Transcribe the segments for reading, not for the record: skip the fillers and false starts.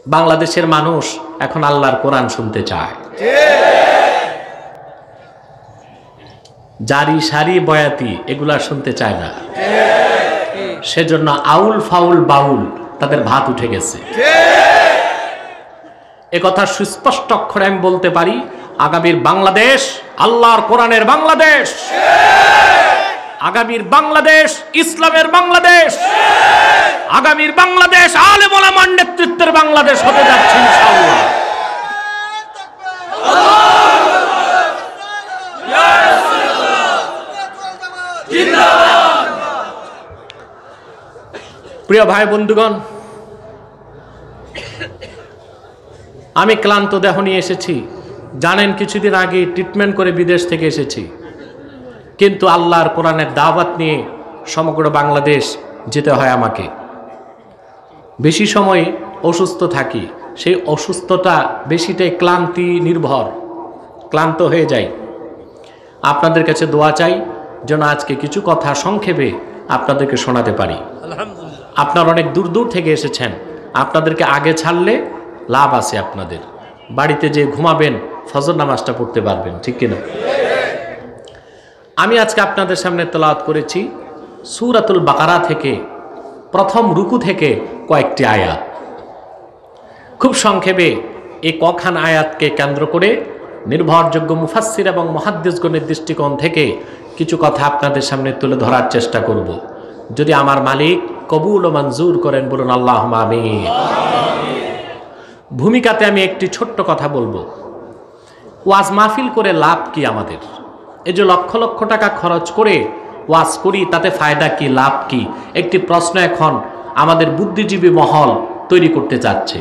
বাংলাদেশের মানুষ এখন আল্লাহর কোরআন শুনতে চায়। জারি সারি বয়াতি এগুলা শুনতে চায় না, সেজন্য আউল ফাউল বাউল তাদের ভাত উঠে গেছে। একথা সুস্পষ্ট অক্ষরে আমি বলতে পারি, আগামীর বাংলাদেশ আল্লাহর কোরআনের বাংলাদেশ, আগামীর বাংলাদেশ ইসলামের বাংলাদেশ, আগামীর বাংলাদেশ আলেম ওলামার নেতৃত্বের বাংলাদেশ হতে যাচ্ছে ইনশাআল্লাহ। প্রিয় ভাই বন্ধুগণ, আমি ক্লান্ত দেহ নিয়ে এসেছি। জানেন, কিছুদিন আগে ট্রিটমেন্ট করে বিদেশ থেকে এসেছি, কিন্তু আল্লাহর কোরআনের দাওয়াত নিয়ে সমগ্র বাংলাদেশ যেতে হয় আমাকে। বেশি সময় অসুস্থ থাকি, সেই অসুস্থতা বেশিটাই ক্লান্তি নির্ভর, ক্লান্ত হয়ে যাই। আপনাদের কাছে দোয়া চাই যেন আজকে কিছু কথা সংক্ষেপে আপনাদেরকে শোনাতে পারি। আপনারা অনেক দূর দূর থেকে এসেছেন, আপনাদেরকে আগে ছাড়লে লাভ আছে। আপনাদের বাড়িতে যে ঘুমাবেন, ফজর নামাজটা পড়তে পারবেন, ঠিক কিনা? আমি আজকে আপনাদের সামনে তেলাওয়াত করেছি সূরাতুল বাকারা থেকে, প্রথম রুকু থেকে কয়েকটি আয়াত। খুব সংক্ষেপে এই কখান আয়াতকে কেন্দ্র করে নির্ভরযোগ্য মুফাসসির এবং মুহাদ্দিসগণের দৃষ্টিকোণ থেকে কিছু কথা আপনাদের সামনে তুলে ধরার চেষ্টা করব। যদি আমার মালিক কবুল ও মঞ্জুর করেন, বলুন আল্লাহুম্মা আমিন। ভূমিকাতে আমি একটি ছোট্ট কথা বলবো। ওয়াজ মাহফিল করে লাভ কি আমাদের? এই যে লক্ষ লক্ষ টাকা খরচ করে ওয়াজ করি, তাতে ফায়দা কি, লাভ কি? একটি প্রশ্ন এখন আমাদের বুদ্ধিজীবী মহল তৈরি করতে চাচ্ছে।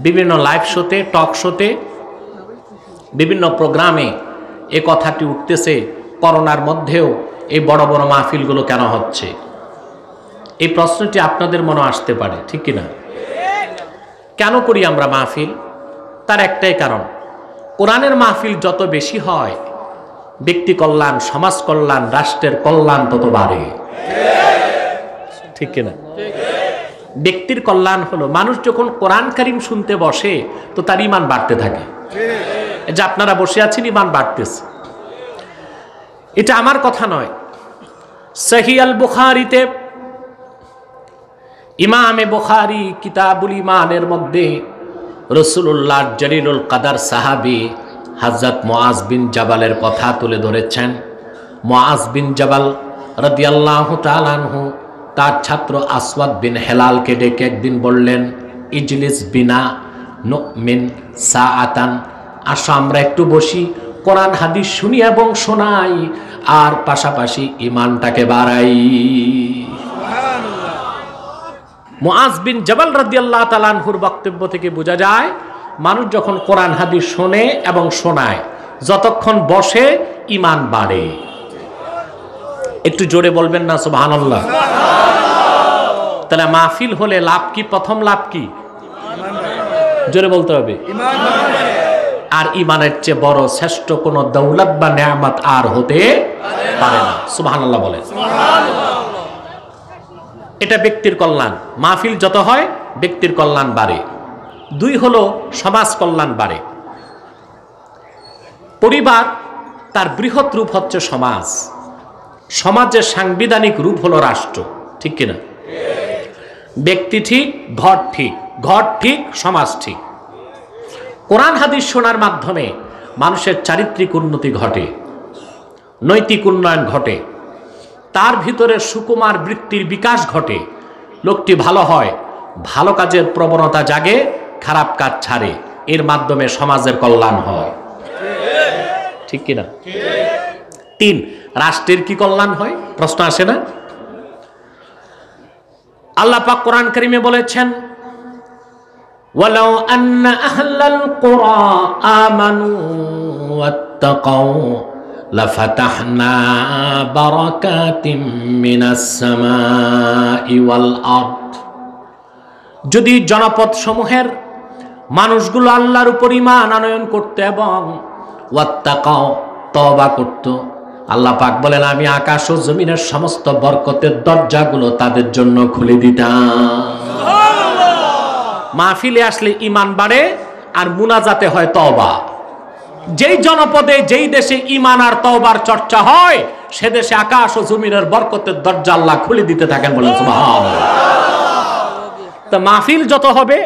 বিভিন্ন লাইভ শোতে, টক শোতে, বিভিন্ন প্রোগ্রামে এ কথাটি উঠতেছে, করোনার মধ্যেও এই বড় বড় মাহফিলগুলো কেন হচ্ছে? এই প্রশ্নটি আপনাদের মনে আসতে পারে, ঠিক কিনা? কেন করি আমরা মাহফিল? তার একটাই কারণ, কোরআনের মাহফিল যত বেশি হয়, ব্যক্তি কল্যাণ, সমাজ কল্যাণ, রাষ্ট্রের কল্যাণ তত বাড়ে, ঠিক কিনা? ব্যক্তির কল্যাণ হলো, মানুষ যখন কোরআন কারীম শুনতে বসে তো তার ঈমান বাড়তে থাকে। যে আপনারা বসে আছেন, ঈমান বাড়তেছে। এটা আমার কথা নয়, সহিহ আল বুখারীতে ইমামে বুখারী কিতাবুল ঈমানের মধ্যে রাসূলুল্লাহ জলিলুল কদর সাহাবী হযরত মুআজ বিন জাবালের কথা তুলে ধরেছেন। মুআজ বিন জাবাল রাদিয়াল্লাহু তাআলা আনহু তার ছাত্র আসওয়াদ বিন হেলালকে ডেকে একদিন বললেন, ইজলিস বিনা নুমিন সাআতান, আসো আমরা একটু বসি, কোরআন হাদিস শুনি এবং শোনাই, আর পাশাপাশি ঈমানটাকে বাড়াই। মুআজ বিন জাবাল রাদিয়াল্লাহু তাআলা আনহুর বক্তব্য থেকে বোঝা যায়, মানুষ যখন কোরআন হাদিস শোনে এবং শোনায়, যতক্ষণ বসে ঈমান বাড়ে। একটু জোরে বলবেন না সুবহানাল্লাহ? তাহলে মাহফিল হলে লাভ কি? প্রথম লাভ কি? জোরে বলতে হবে, আর ঈমানের চেয়ে বড় শ্রেষ্ঠ কোন দৌলত বা নেয়ামত আর হতে পারে না। সুবহানাল্লাহ বলেন। এটা ব্যক্তির কল্যাণ, মাহফিল যত হয় ব্যক্তির কল্যাণ বাড়ে। দুই হলো সমাজ কল্যাণ বাড়ে। পরিবার তার বৃহৎ রূপ হচ্ছে সমাজ, সমাজের সাংবিধানিক রূপ হলো রাষ্ট্র, ঠিক কিনা? ব্যক্তি ঠিক, ঘর ঠিক, ঘর ঠিক, সমাজ ঠিক। কোরআন হাদিস শোনার মাধ্যমে মানুষের চারিত্রিক উন্নতি ঘটে, নৈতিক উন্নয়ন ঘটে, তার ভিতরে সুকুমার বৃত্তির বিকাশ ঘটে। লোকটি ভালো হয়, ভালো কাজের প্রবণতা জাগে, খারাপ কাজ ছাড়ে, এর মাধ্যমে সমাজের কল্যাণ হয়, ঠিক কিনা? তিন, রাষ্ট্রের কি কল্যাণ হয়? প্রশ্ন আসে না? আল্লাহ পাক কোরআন কারীমে বলেছেন, ওয়ালাউ আন্না আহলাল কুরা আমানু ওয়াত্তাকাউ লাফাতাহনা বারাকাতিম মিনাস সামাই ওয়াল আরদ। যদি জনপদ সমূহের মানুষগুলো আল্লাহর উপর ঈমান আনয়ন করতে এবং ওয়াত্তাকাউ তওবা করত, আল্লাহ পাক বলেন আমি আকাশ ও জমিনের সমস্ত বরকতের দরজাগুলো তাদের জন্য খুলে দিতাম। মাহফিলে আসলে ঈমান বাড়ে আর মুনাজাতে হয় তওবা। যেই জনপদে যেই দেশে ঈমান আর তওবার চর্চা হয় সে দেশে আকাশ ও জমিনের বরকতের দরজা আল্লাহ খুলে দিতে থাকেন, বলেন সুবহানাল্লাহ। তো মাহফিল যত হবে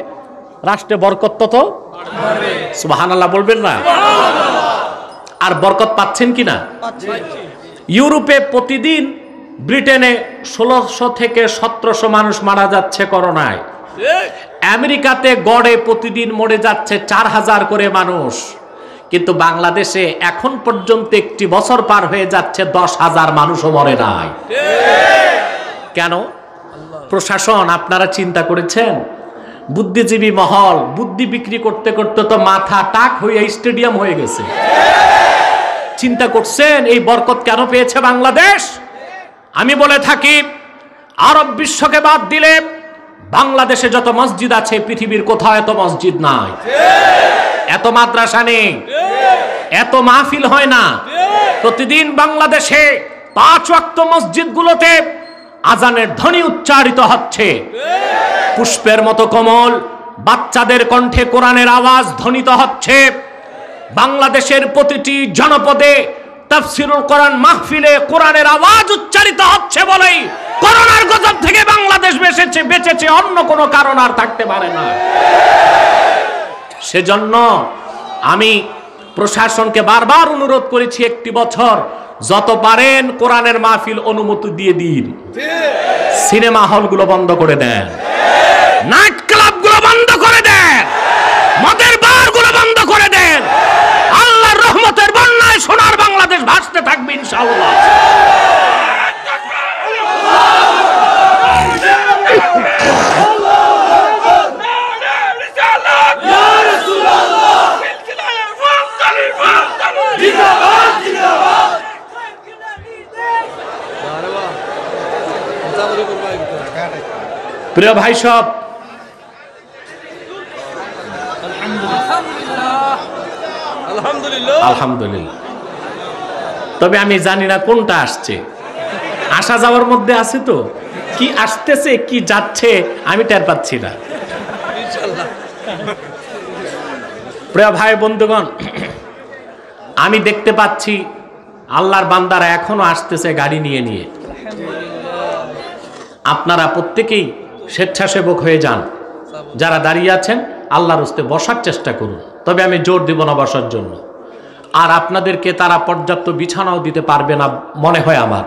রাষ্ট্রে বরকত তত বাড়বে, সুবহানাল্লাহ বলবেন না? আর বরকত পাচ্ছেন কিনা? ইউরোপে প্রতিদিন, ব্রিটেনে 1600 থেকে 1700 মানুষ মারা যাচ্ছে করোনায়। আমেরিকাতে গড়ে প্রতিদিন মরে যাচ্ছে 4000 করে মানুষ। কিন্তু বাংলাদেশে এখন পর্যন্ত একটি বছর পার হয়ে যাচ্ছে 10,000 মানুষও মরে নাই। কেন? প্রশাসন, আপনারা চিন্তা করেছেন? বুদ্ধিজীবী মহল বুদ্ধি বিক্রি করতে করতে তো মাথা টাক হয়ে স্টেডিয়াম হয়ে গেছে। চিন্তা করছেন এই বরকত কেন পেয়েছে বাংলাদেশ? আমি বলে থাকি, আরব বিশ্বকে বাদ দিলে বাংলাদেশে যত মসজিদ আছে পৃথিবীর কোথাও এত মসজিদ নাই, এত মাদ্রাসা নেই, এত মাহফিল হয় না। প্রতিদিন বাংলাদেশে 5 ওয়াক্ত মসজিদগুলোতে আজানের ধ্বনি উচ্চারিত হচ্ছে। পুষ্পের মতো কোমল বাচ্চাদের কণ্ঠে কোরআনের আওয়াজ ধ্বনিত হচ্ছে। বাংলাদেশের প্রতিটি জনপদে তাফসীরুল কোরআন মাহফিলে কোরআনের আওয়াজ উচ্চারিত হচ্ছে বলেই করোনার গজব থেকে বাংলাদেশ বেঁচেছে, অন্য কোনো কারণ আর থাকতে পারে না। সেজন্য আমি প্রশাসনকে বারবার অনুরোধ করেছি, একটি বছর যত পারেন কোরআনের মাহফিল অনুমতি দিয়ে দিন। সিনেমা হলগুলো বন্ধ করে দেন, নাইট ক্লাবগুলো বন্ধ করে দেন, মদের বারগুলো বন্ধ করে দেন। আল্লাহর রহমতের বন্যায় সোনার বাংলাদেশ ভাসতে থাকবে ইনশাআল্লাহ। প্রিয় ভাই সব, আলহামদুলিল্লাহ। তবে আমি জানি না কোনটা আসছে, আসা যাওয়ার মধ্যে আছে তো, কি আসতেছে কি যাচ্ছে আমি টের পাচ্ছি না। প্রিয় ভাই বন্ধুগণ, আমি দেখতে পাচ্ছি আল্লাহর বান্দারা এখনো আসতেছে গাড়ি নিয়ে নিয়ে। আপনারা প্রত্যেকেই স্বেচ্ছাসেবক হয়ে যান। যারা দাঁড়িয়ে আছেন আল্লাহর হস্তে বসার চেষ্টা করুন, তবে আমি জোর দিব না বসার জন্য। আর আপনাদেরকে তারা পর্যাপ্ত বিছানাও দিতে পারবে না মনে হয় আমার।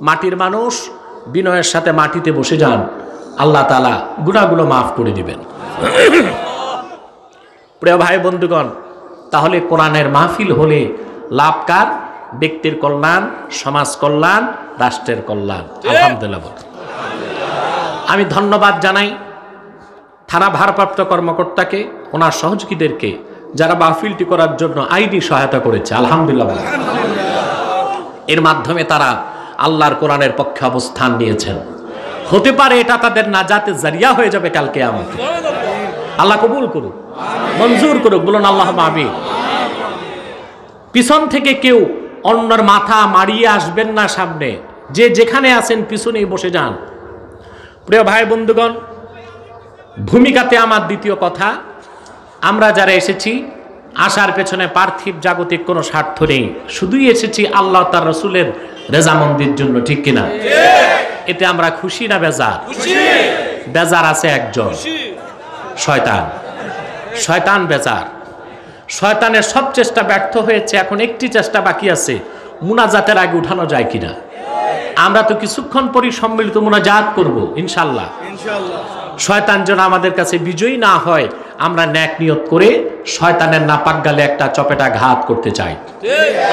মাটির মানুষ, বিনয়ের সাথে মাটিতে বসে যান, আল্লাহ তাআলা গুনাহগুলো মাফ করে দিবেন। প্রিয় ভাই বন্ধুগণ, তাহলে কোরআনের মাহফিল হলে লাভ কার? ব্যক্তির কল্যাণ, সমাজ কল্যাণ, রাষ্ট্রের কল্যাণ। আলহামদুলিল্লাহ। আমি ধন্যবাদ জানাই থানা ভারপ্রাপ্ত কর্মকর্তাকে, ওনার সহযোগীদেরকে যারা মাহফিলটি করার জন্য আইনি সহায়তা করেছে। আলহামদুলিল্লাহ। এর মাধ্যমে তারা আল্লাহর কোরআনের পক্ষে অবস্থান নিয়েছেন। হতে পারে এটা তাদের নাজাতের জারিয়া হয়ে যাবে কাল কিয়ামতে। আল্লাহ কবুল করুক, মঞ্জুর করুক, বলুন আল্লাহুম্মা আমিন। পিছন থেকে কেউ অন্যর মাথা মারিয়ে আসবেন না সামনে, যে যেখানে আছেন পিছনেই বসে যান। প্রিয় ভাই বন্ধুগণ, ভূমিকাতে আমার দ্বিতীয় কথা, আমরা যারা এসেছি আসার পেছনে পার্থিব জাগতিক কোনো স্বার্থ নেই, শুধুই এসেছি আল্লাহ তার রসুলের রেজামন্দির জন্য, ঠিক কিনা? এতে আমরা খুশি না বেজার? বেজার আছে একজন, শয়তান। শয়তান বেজার। শয়তানের সব চেষ্টা ব্যর্থ হয়েছে, এখন একটি চেষ্টা বাকি আছে, মুনাজাতের আগে উঠানো যায় কিনা। আমরা তো কিছুক্ষণ পরই সম্মিলিত মুনাজাত করব ইনশাআল্লাহ। শয়তান যেন আমাদের কাছে বিজয়ী না হয়, আমরা নেক নিয়ত করে শয়তানের নাপাক গালে একটা চপেটা ঘাত করতে চাই।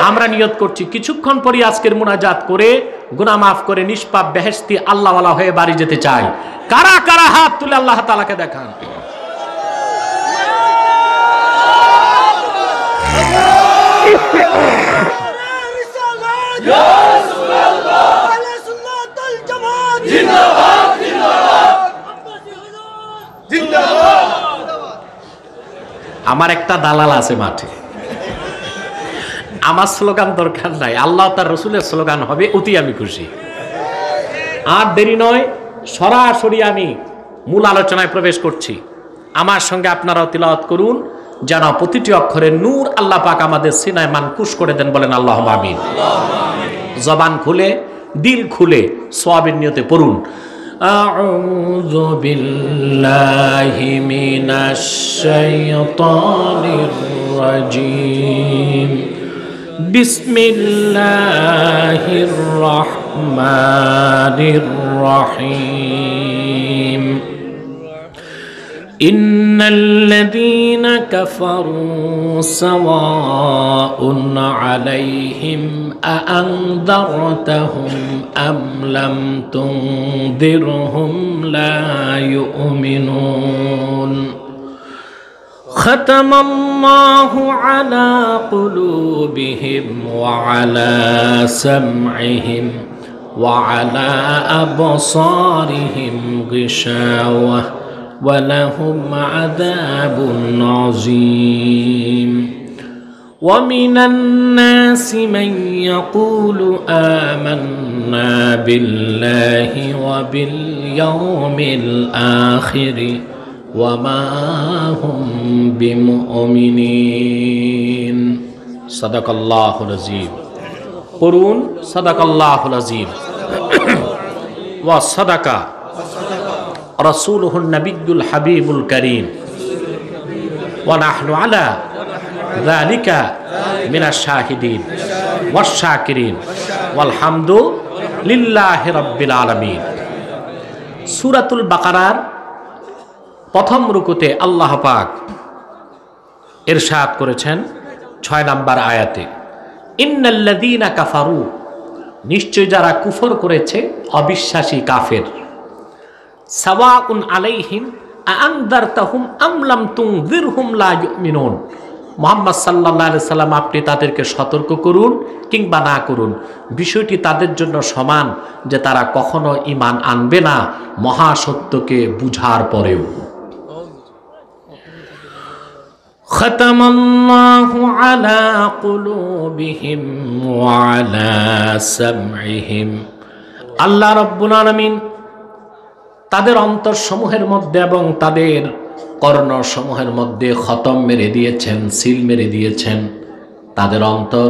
আমরা নিয়ত করছি কিছুক্ষণ পরই আজকের মুনাজাত করে গুনাহ মাফ করে নিষ্পাপ বেহেশতি আল্লাহওয়ালা হয়ে বাড়ি যেতে চাই। কারা কারা হাত তুলে আল্লাহ তাআলাকে দেখান। আমার একটা দালাল আছে মাঠে, আমার স্লোগান দরকার নাই, আল্লাহ তার রসুলের স্লোগান হবে, অতি আমি খুশি। আর দেরি নয়, সরাসরি আমি মূল আলোচনায় প্রবেশ করছি। আমার সঙ্গে আপনারাও তিলাওয়াত করুন, যেন প্রতিটি অক্ষরে নূর আল্লাহ পাক আমাদের সিনায় মানকুশ করে দেন। বলেন আল্লাহুম্মা আমিন। জবান খুলে, দিল খুলে সওয়াবের নিয়তে পড়ুন। আউযু বিল্লাহি মিনাশ শাইতানির রাজীম। বিসমিল্লাহির রহমানির রহিম। إن الذين كفروا سواء عليهم أأنذرتهم أم لم تنذرهم لا يؤمنون ختم الله على قلوبهم وعلى سمعهم وعلى أبصارهم غشاوة ولهم عذاب عظيم ومن الناس من يقول آمنا بالله وباليوم الآخر وما هم بمؤمنين صدق الله العظيم قرون صدق الله العظيم وصدق রাসূলুহুন নাবিয়্যুল হাবিবুল কারীম ওয়া নাহনু আলা যালিকা মিনাশ শাহিদিন ওয়াশ শাকিরিন ওয়াল হামদু লিল্লাহি রাব্বিল আলামিন। সূরাতুল বাকারার প্রথম রুকুতে আল্লাহ পাক ইরশাদ করেছেন 6 নম্বর আয়াতে, ইন্নাল্লাযীনা কাফারু, নিশ্চয় যারা কুফর করেছে, অবিশ্বাসী কাফের, সাওয়াউন আলাইহিম আনযারতাহুম আম লাম তুনযিরহুম লা ইউমিনুন, মুহাম্মদ সাল্লাল্লাহু আলাইহি সাল্লাম আপনি তাদেরকে সতর্ক করুন কিংবা না করুন, বিষয়টি তাদের জন্য সমান যে তারা কখনো ঈমান আনবে না মহাসত্যকে বুঝার পরেও। খাতামাল্লাহু আলা কুলুবিহিম ওয়া আলা সামঈহিম, আল্লাহ রাব্বুল আলামিন তাদের অন্তরসমূহের মধ্যে এবং তাদের কর্ণসমূহের মধ্যে খতম মেরে দিয়েছেন, সিল মেরে দিয়েছেন। তাদের অন্তর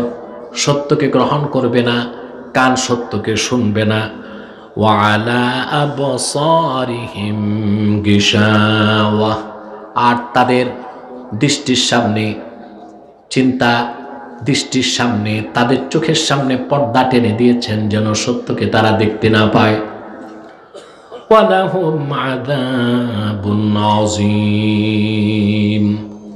সত্যকে গ্রহণ করবে না, কান সত্যকে শুনবে না। ওয়া আলা আবসারিহিম গিশাওয়া, আর তাদের দৃষ্টির সামনে, চিন্তা দৃষ্টির সামনে, তাদের চোখের সামনে পর্দা টেনে দিয়েছেন যেন সত্যকে তারা দেখতে না পায়। ওয়ালাহুম আযাবুন আযীম,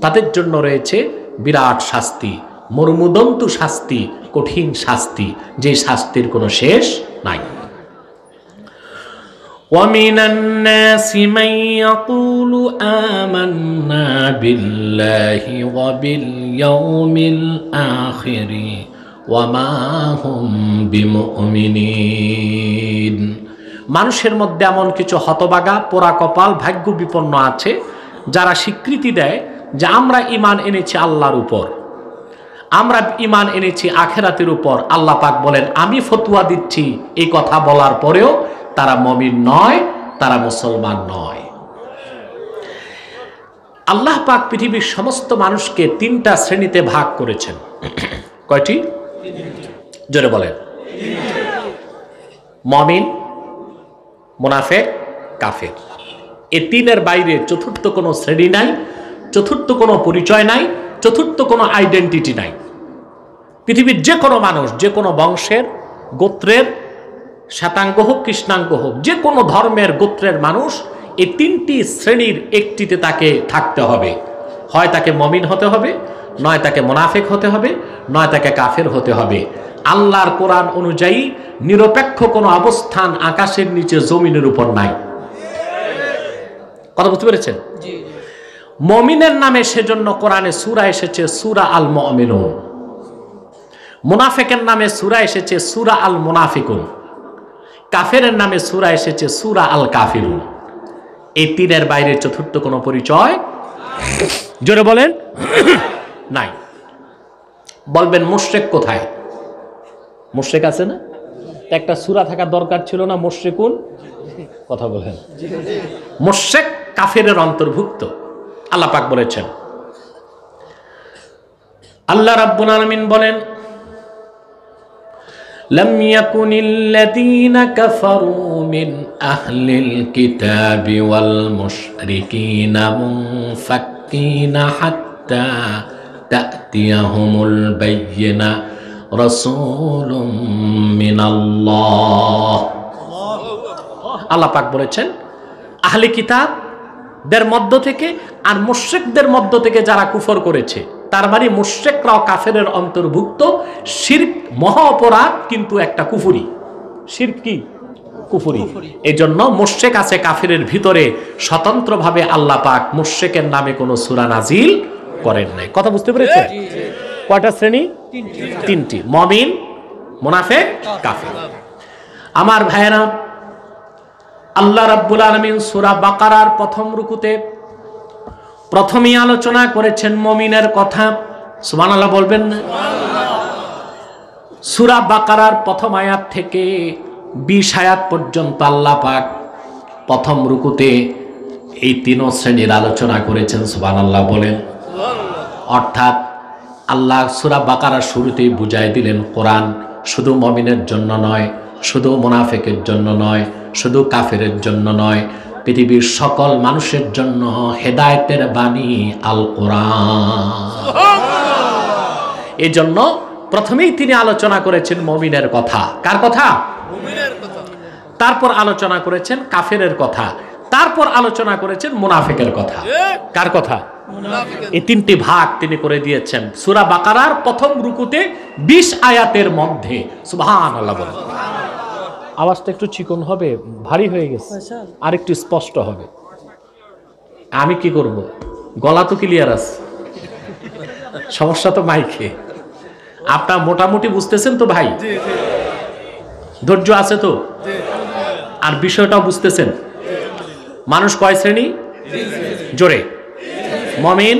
তাদের জন্য রয়েছে বিরাট শাস্তি, মর্মদন্তু শাস্তি, কঠিন শাস্তি, যে শাস্তির কোনো শেষ নাই। ওয়ামিনান নাসি মান ইয়াকুলু আমান্না বিল্লাহি ওয়া বিল ইয়াউমিল আখিরি ওয়া মা হুম বিমুমিনিন, মানুষের মধ্যে এমন কিছু হতবাগা, পোড়া কপাল, ভাগ্য বিপন্ন আছে যারা স্বীকৃতি দেয় যে আমরা ঈমান এনেছি আল্লাহর উপর, আমরা ঈমান এনেছি আখিরাতের উপর। আল্লাহ পাক বলেন আমি ফতোয়া দিচ্ছি, এই কথা বলার পরেও তারা মুমিন নয়, তারা মুসলমান নয়। আল্লাহ পাক পৃথিবীর সমস্ত মানুষকে 3টা শ্রেণীতে ভাগ করেছেন। কয়টি? জোরে বলেন। মুমিন, মুনাফিক, কাফের। এই 3-এর বাইরে চতুর্থ কোনো শ্রেণী নাই, চতুর্থ কোনো পরিচয় নাই, চতুর্থ কোনো আইডেন্টিটি নাই। পৃথিবীর যে কোনো মানুষ, যে কোনো বংশের, গোত্রের, শ্বেতাঙ্গ হোক কৃষ্ণাঙ্গ হোক, যে কোনো ধর্মের গোত্রের মানুষ, এই 3টি শ্রেণীর একটিতে তাকে থাকতে হবে। হয় তাকে মুমিন হতে হবে, নয় তাকে মুনাফিক হতে হবে, নয় তাকে কাফের হতে হবে। আল্লাহর কোরআন অনুযায়ী নিরপেক্ষ কোনো অবস্থান আকাশের নিচে জমিনের উপর নাই। কথা বুঝতে পেরেছেন? মুমিনের নামে সেজন্য কোরআনে সূরা এসেছে সূরা আল মুমিনুন, মুনাফিকের নামে সূরা এসেছে সূরা আল মুনাফিকুন, কাফেরের নামে সূরা এসেছে সূরা আল কাফিরুন। এই 3-এর বাইরে চতুর্থ কোনো পরিচয়, জোরে বলেন, নাই। বলবেন মুশরিক কোথায়? মুশরিক আছে না? একটা সূরা থাকা দরকার ছিল না? মুশরিকুন, কথা বলেন। মুশরিক কাফেরের অন্তর্ভুক্ত। আল্লাহ পাক বলেছেন, আল্লাহ রাব্বুল আলামিন বলেন, لم يكن الذين كفروا من أهل الكتاب والمشركين منفكين حتى تأتيهم البينة رسول من الله আল্লাহ পাক বলেছেন আহলে কিতাবদের মধ্য থেকে আর মুশরিকদের মধ্য থেকে যারা কুফর করেছে, তার মানে মুশরিকরাও কাফেরের অন্তর্ভুক্ত। শিরক মহা অপরাধ, কিন্তু একটা কুফরি। শিরক কি? কুফরি। এই জন্য মুশরিক আছে কাফেরের ভিতরে, স্বতন্ত্রভাবে আল্লাহ পাক মুশরিকের নামে কোনো সূরা নাজিল করেন নাই। কথা বুঝতে পেরেছেন? কয়টা শ্রেণী? তিনটি। মুমিন, মুনাফিক, কাফের। আমার ভাইয়েরা, আল্লাহ রাব্বুল আলামিন সূরা বাকারার প্রথম রুকুতে প্রথমেই আলোচনা করেছেন মুমিনের কথা। সুবহানাল্লাহ বলবেন না? সূরা বাকারার প্রথম আয়াত থেকে 20 আয়াত পর্যন্ত আল্লাহ পাক প্রথম রুকুতে এই তিন শ্রেণীর আলোচনা করেছেন। সুবহানাল্লাহ বলেন। অর্থাৎ আল্লাহ সূরা বাকারার শুরুতেই বুঝাই দিলেন, কোরআন শুধু মুমিনের জন্য নয়, শুধু মুনাফিকের জন্য নয়, শুধু কাফেরের জন্য নয়, পৃথিবীর সকল মানুষের জন্য হেদায়েতের বাণী আল কোরআন। এই জন্য প্রথমেই তিনি আলোচনা করেছেন মুমিনের কথা। কার কথা? মুমিনের কথা। তারপর আলোচনা করেছেন কাফেরের কথা, তারপর আলোচনা করেছেন মুনাফিকের কথা। কার কথা? এই তিনটি ভাগ তিনি করে দিয়েছেন সূরা বাকারার প্রথম রুকুতে 20 আয়াতের মধ্যে। সুবহানাল্লাহ বলেন। আওয়াজটা একটু চিকন হবে, ভারী হয়ে গেছে, আর একটু স্পষ্ট হবে। আমি কি করব? গলা তো ক্লিয়ার আছে, সমস্যা তো মাইকে। আপনার মোটামুটি বুঝতেছেন তো ভাই? ধৈর্য আছে তো? আর বিষয়টাও বুঝতেছেন? মানুষ কয় শ্রেণী? জোরে। মুমিন,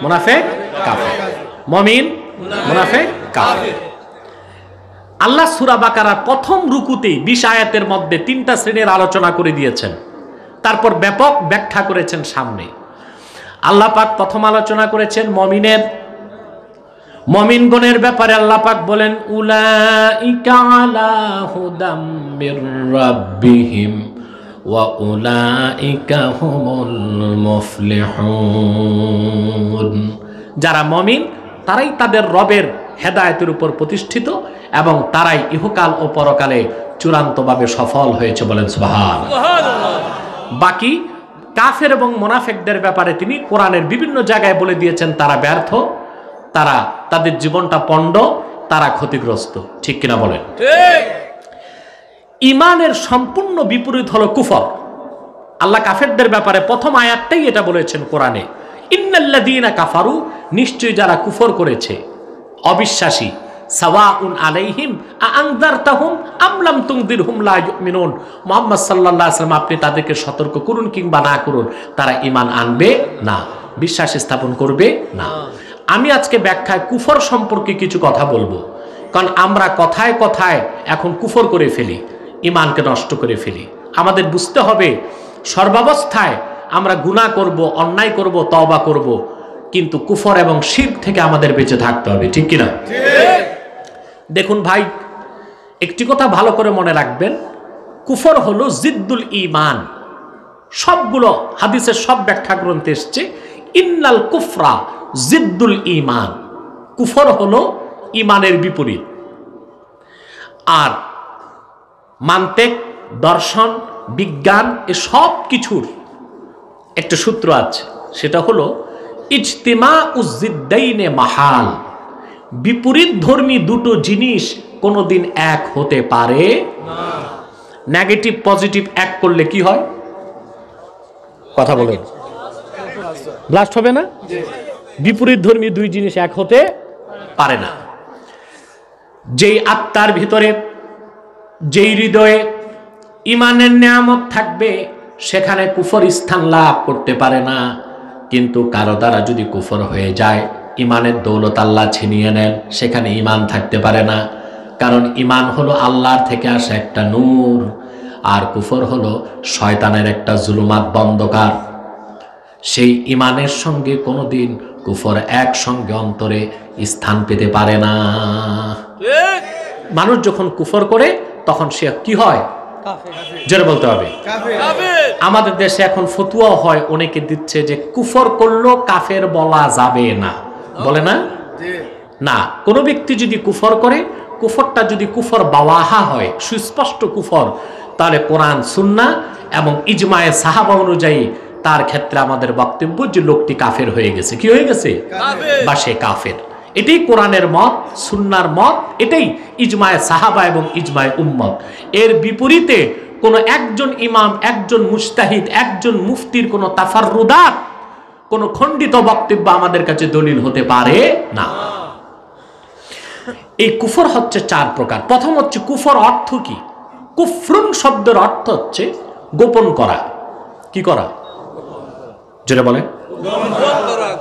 মুনাফিক, কাফের। মুমিন, মুনাফিক, কাফের। আল্লাহ সূরা বাকারার প্রথম রুকুতেই 20 আয়াতের মধ্যে তিনটা শ্রেণীর আলোচনা করে দিয়েছেন, তারপর ব্যাপক ব্যাখ্যা করেছেন সামনে। আল্লাহ পাক প্রথম আলোচনা করেছেন মুমিনের, মুমিনগণের ব্যাপারে আল্লাহ পাক বলেন, উলাইকা আলা হুদাম মির রাব্বিহিম ওয়া উলাইকা হুমুল মুফলিহুন। যারা মুমিন তারাই তাদের রবের হেদায়েতের উপর প্রতিষ্ঠিত এবং তারাই ইহকাল ও পরকালে চূড়ান্তভাবে সফল হয়েছে। বলেন সুবহানাল্লাহ। বাকি কাফের এবং মুনাফিকদের ব্যাপারে তিনি কোরআনের বিভিন্ন জায়গায় বলে দিয়েছেন তারা ব্যর্থ, তারা তাদের জীবনটা পণ্ড, তারা ক্ষতিগ্রস্ত। ঠিক কিনা বলেন? ঠিক। ঈমানের সম্পূর্ণ বিপরীত হলো কুফর। আল্লাহ কাফেরদের ব্যাপারে প্রথম আয়াতটাই এটা বলেছেন কোরআনে, ইন্নাল্লাযীনা কাফারু, নিশ্চয়ই যারা কুফর করেছে, অবিশ্বাসী, সাওয়াউন আলাইহিম আনযারতাহুম আম লাম তুনযিরহুম লা ইউমিনুন। মুহাম্মদ সাল্লাল্লাহু আলাইহি ওয়াসাল্লাম আপনি তাদেরকে সতর্ক করুন কিংবা না করুন, তারা ঈমান আনবে না, বিশ্বাস স্থাপন করবে না। আমি আজকে ব্যাখ্যায় কুফর সম্পর্কে কিছু কথা বলবো, কারণ আমরা কথায় কথায় এখন কুফর করে ফেলি, ঈমানকে নষ্ট করে ফেলি। আমাদের বুঝতে হবে সর্বাবস্থায় আমরা গুনাহ করব, অন্যায় করব, তওবা করব, কিন্তু কুফর এবং শিরক থেকে আমাদের বেঁচে থাকতে হবে। ঠিক কিনা? ঠিক। দেখুন ভাই, একটি কথা ভালো করে মনে রাখবেন, কুফর হলো জিদ্দুল ঈমান। সবগুলো হাদিসের সব ব্যাখ্যা গ্রন্থে এসছে, ইন্নাল কুফরা জিদ্দুল ঈমান। কুফর হলো ঈমানের বিপরীত। আর মান্তিক, দর্শন, বিজ্ঞান, এ সব কিছুর একটা সূত্র আছে, সেটা হলো ইজতিমাউজ জিদ্দাইনে মাহাল। বিপরীত ধর্মী দুটো জিনিস কোনোদিন এক হতে পারে না। নেগেটিভ পজিটিভ এক করলে কি হয়? কথা বলেন। ব্লাস্ট হবে না? বিপরীত ধর্মী দুই জিনিস এক হতে পারে না। যেই আত্মার ভিতরে, যেই হৃদয়ে ঈমানের নিয়ামত থাকবে, সেখানে কুফর স্থান লাভ করতে পারে না। কিন্তু কারো দ্বারা যদি কুফর হয়ে যায়, ঈমানের দৌলত আল্লাহ ছিনিয়ে নেন, সেখানে ঈমান থাকতে পারে না। কারণ ঈমান হলো আল্লাহর থেকে আসা একটা নূর, আর কুফর হলো শয়তানের একটা জুলুমাত বন্ধকার। সেই ঈমানের সঙ্গে কোনোদিন কুফর একসঙ্গে অন্তরে স্থান পেতে পারে না। মানুষ যখন কুফর করে তখন সে কি হয়? জোরে বলতে হবে। আমাদের দেশে এখন ফতুয়া হয়, অনেকে দিচ্ছে যে কুফর করলো কাফের বলা যাবে না, বলে না? না, কোনো ব্যক্তি যদি কুফর করে, কুফরটা যদি কুফর বাওয়াহা হয়, সুস্পষ্ট কুফর, তাহলে কোরআন সুন্নাহ এবং ইজমায়ে সাহাবা অনুযায়ী তার ক্ষেত্রে আমাদের বক্তব্য যে লোকটি কাফের হয়ে গেছে। কি হয়ে গেছে? বা সে কাফের। এটাই কোরআনের মত, সুন্নাহর মত, এটাই ইজমায়ে সাহাবা এবং ইজমায়ে উম্মত। এর বিপরীতে কোন একজন ইমাম, একজন মুজতাহিদ, একজন মুফতির কোন তাফাররুদাত, কোন খণ্ডিত বক্তব্য আমাদের কাছে দলিল হতে পারে না। এই কুফর হচ্ছে 4 প্রকার। প্রথম হচ্ছে কুফর অর্থ কি? কুফরুন শব্দের অর্থ হচ্ছে গোপন করা। কি করা? যেটা বলে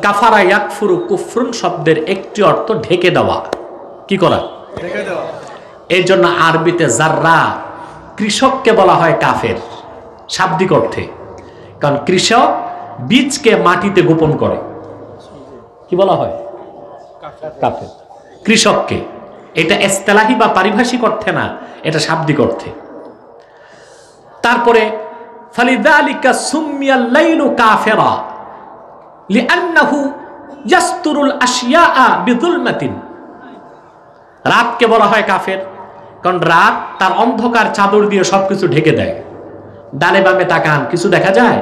কাফারা ইয়াকফুরু, কুফরুন শব্দের একটি অর্থ ঢেকে দেওয়া। কি করা? ঢেকে দেওয়া। এই জন্য আরবিতে জাররা, কৃষককে বলা হয় কাফের শাব্দিক অর্থে, কারণ কৃষক বীজকে মাটিতে গোপন করে। কি বলা হয়? কাফের কৃষককে। এটা ইসতিলাহি বা পারিভাষিক অর্থে না, এটা শাব্দিক অর্থে। তারপরে ফালিযালিকা সুমিয়াল লাইলু কাফিরা লিআন্নাহু ইয়াসতুরুল আশিয়াআ বিযুলমাতিন। রাতকে বলা হয় কাফের, কারণ রাত তার অন্ধকার চাদর দিয়ে সবকিছু ঢেকে দেয়। ডানে বামে তাকান, কিছু দেখা যায়?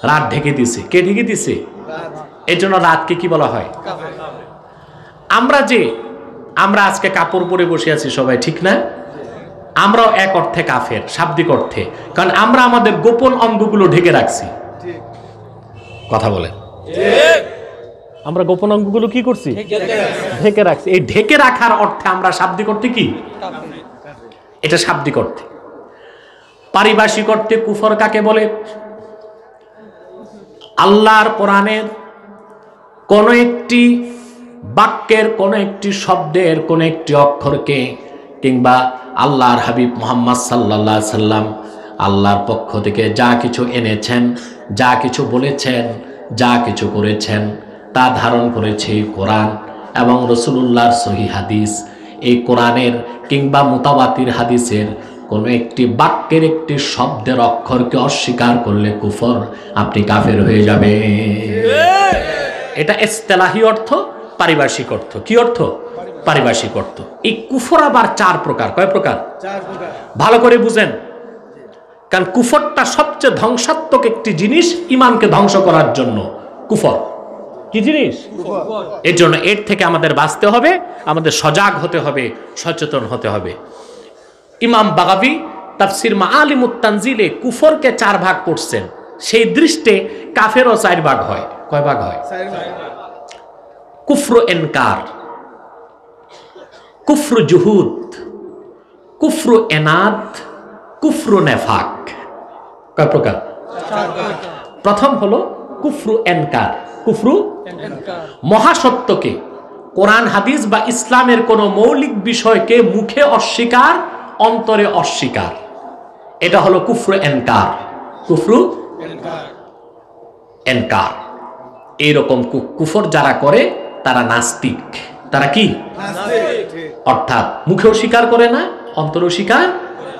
রাত ঢেকে দিছে। কে ঢেকে দিছে? এই জন্য রাতকে কি বলা হয়? আমরা আজকে কাপড় পরে বসে আছি সবাই, ঠিক না? আমরাও এক অর্থে কাফের, শাব্দিক অর্থে, কারণ আমরা আমাদের গোপন অঙ্গগুলো ঢেকে রাখছি। কথা বলে আমরা গোপন অঙ্গগুলো কি করছি? ঢেকে রাখছি। এই ঢেকে রাখার অর্থে আমরা শাব্দিক অর্থে কি? এটা শাব্দিক অর্থে। পারিভাষিক অর্থে কুফর কাকে বলে? আল্লাহর কোরআনের কোন একটি বাক্যের, কোন একটি শব্দের, কোন একটি অক্ষরকে, কিংবা আল্লাহর হাবিব মুহাম্মদ সাল্লাল্লাহু আলাইহি সাল্লাম আল্লাহর পক্ষ থেকে যা কিছু এনেছেন, যা কিছু বলেছেন, যা কিছু করেছেন, তা ধারণ করেছে কোরআন এবং রাসূলুল্লাহর সহিহ হাদিস। এই কোরআনের কিংবা মুতাওয়াতির হাদিসের কোন একটি বাক্যের, একটি শব্দের, অক্ষরকে অস্বীকার করলে কুফর, আপনি কাফের হয়ে যাবে। এটা ইসতিলাহি অর্থ, পারিভাষিক অর্থ। কি অর্থ? পারিভাষিক অর্থ। এই কুফর আবার 4 প্রকার। কয় প্রকার? 4 প্রকার। ভালো করে বুঝেন, কারণ কুফরটা সবচেয়ে ধ্বংসাত্মক একটি জিনিস ঈমানকে ধ্বংস করার জন্য। কুফর কি জিনিস? এর জন্য এর থেকে আমাদের বাঁচতে হবে, আমাদের সজাগ হতে হবে, সচেতন হতে হবে। ইমাম বাগাবী তাফসির মাআলিমুত তানজিলে কুফরকে 4 ভাগ করছেন। সেই দৃষ্টে কাফেরও 4 ভাগ হয়। কয় ভাগ হয়? 4 ভাগ। কুফর ইনকার, কুফর জুহুদ, কুফর এনাদ, কুফর নেফাক। কয় প্রকার? 4 প্রকার। প্রথম হলো কুফর ইনকার। কুফর মহাসত্যকে, কোরআন হাদিস বা ইসলামের কোন মৌলিক বিষয়কে মুখে অস্বীকার, অন্তরে অস্বীকার, এটা হলো কুফর ইনকার। কুফর ইনকার। এইরকম কুফর যারা করে তারা নাস্তিক। তারা কি? অর্থাৎ মুখেও স্বীকার করে না, অন্তরেও স্বীকার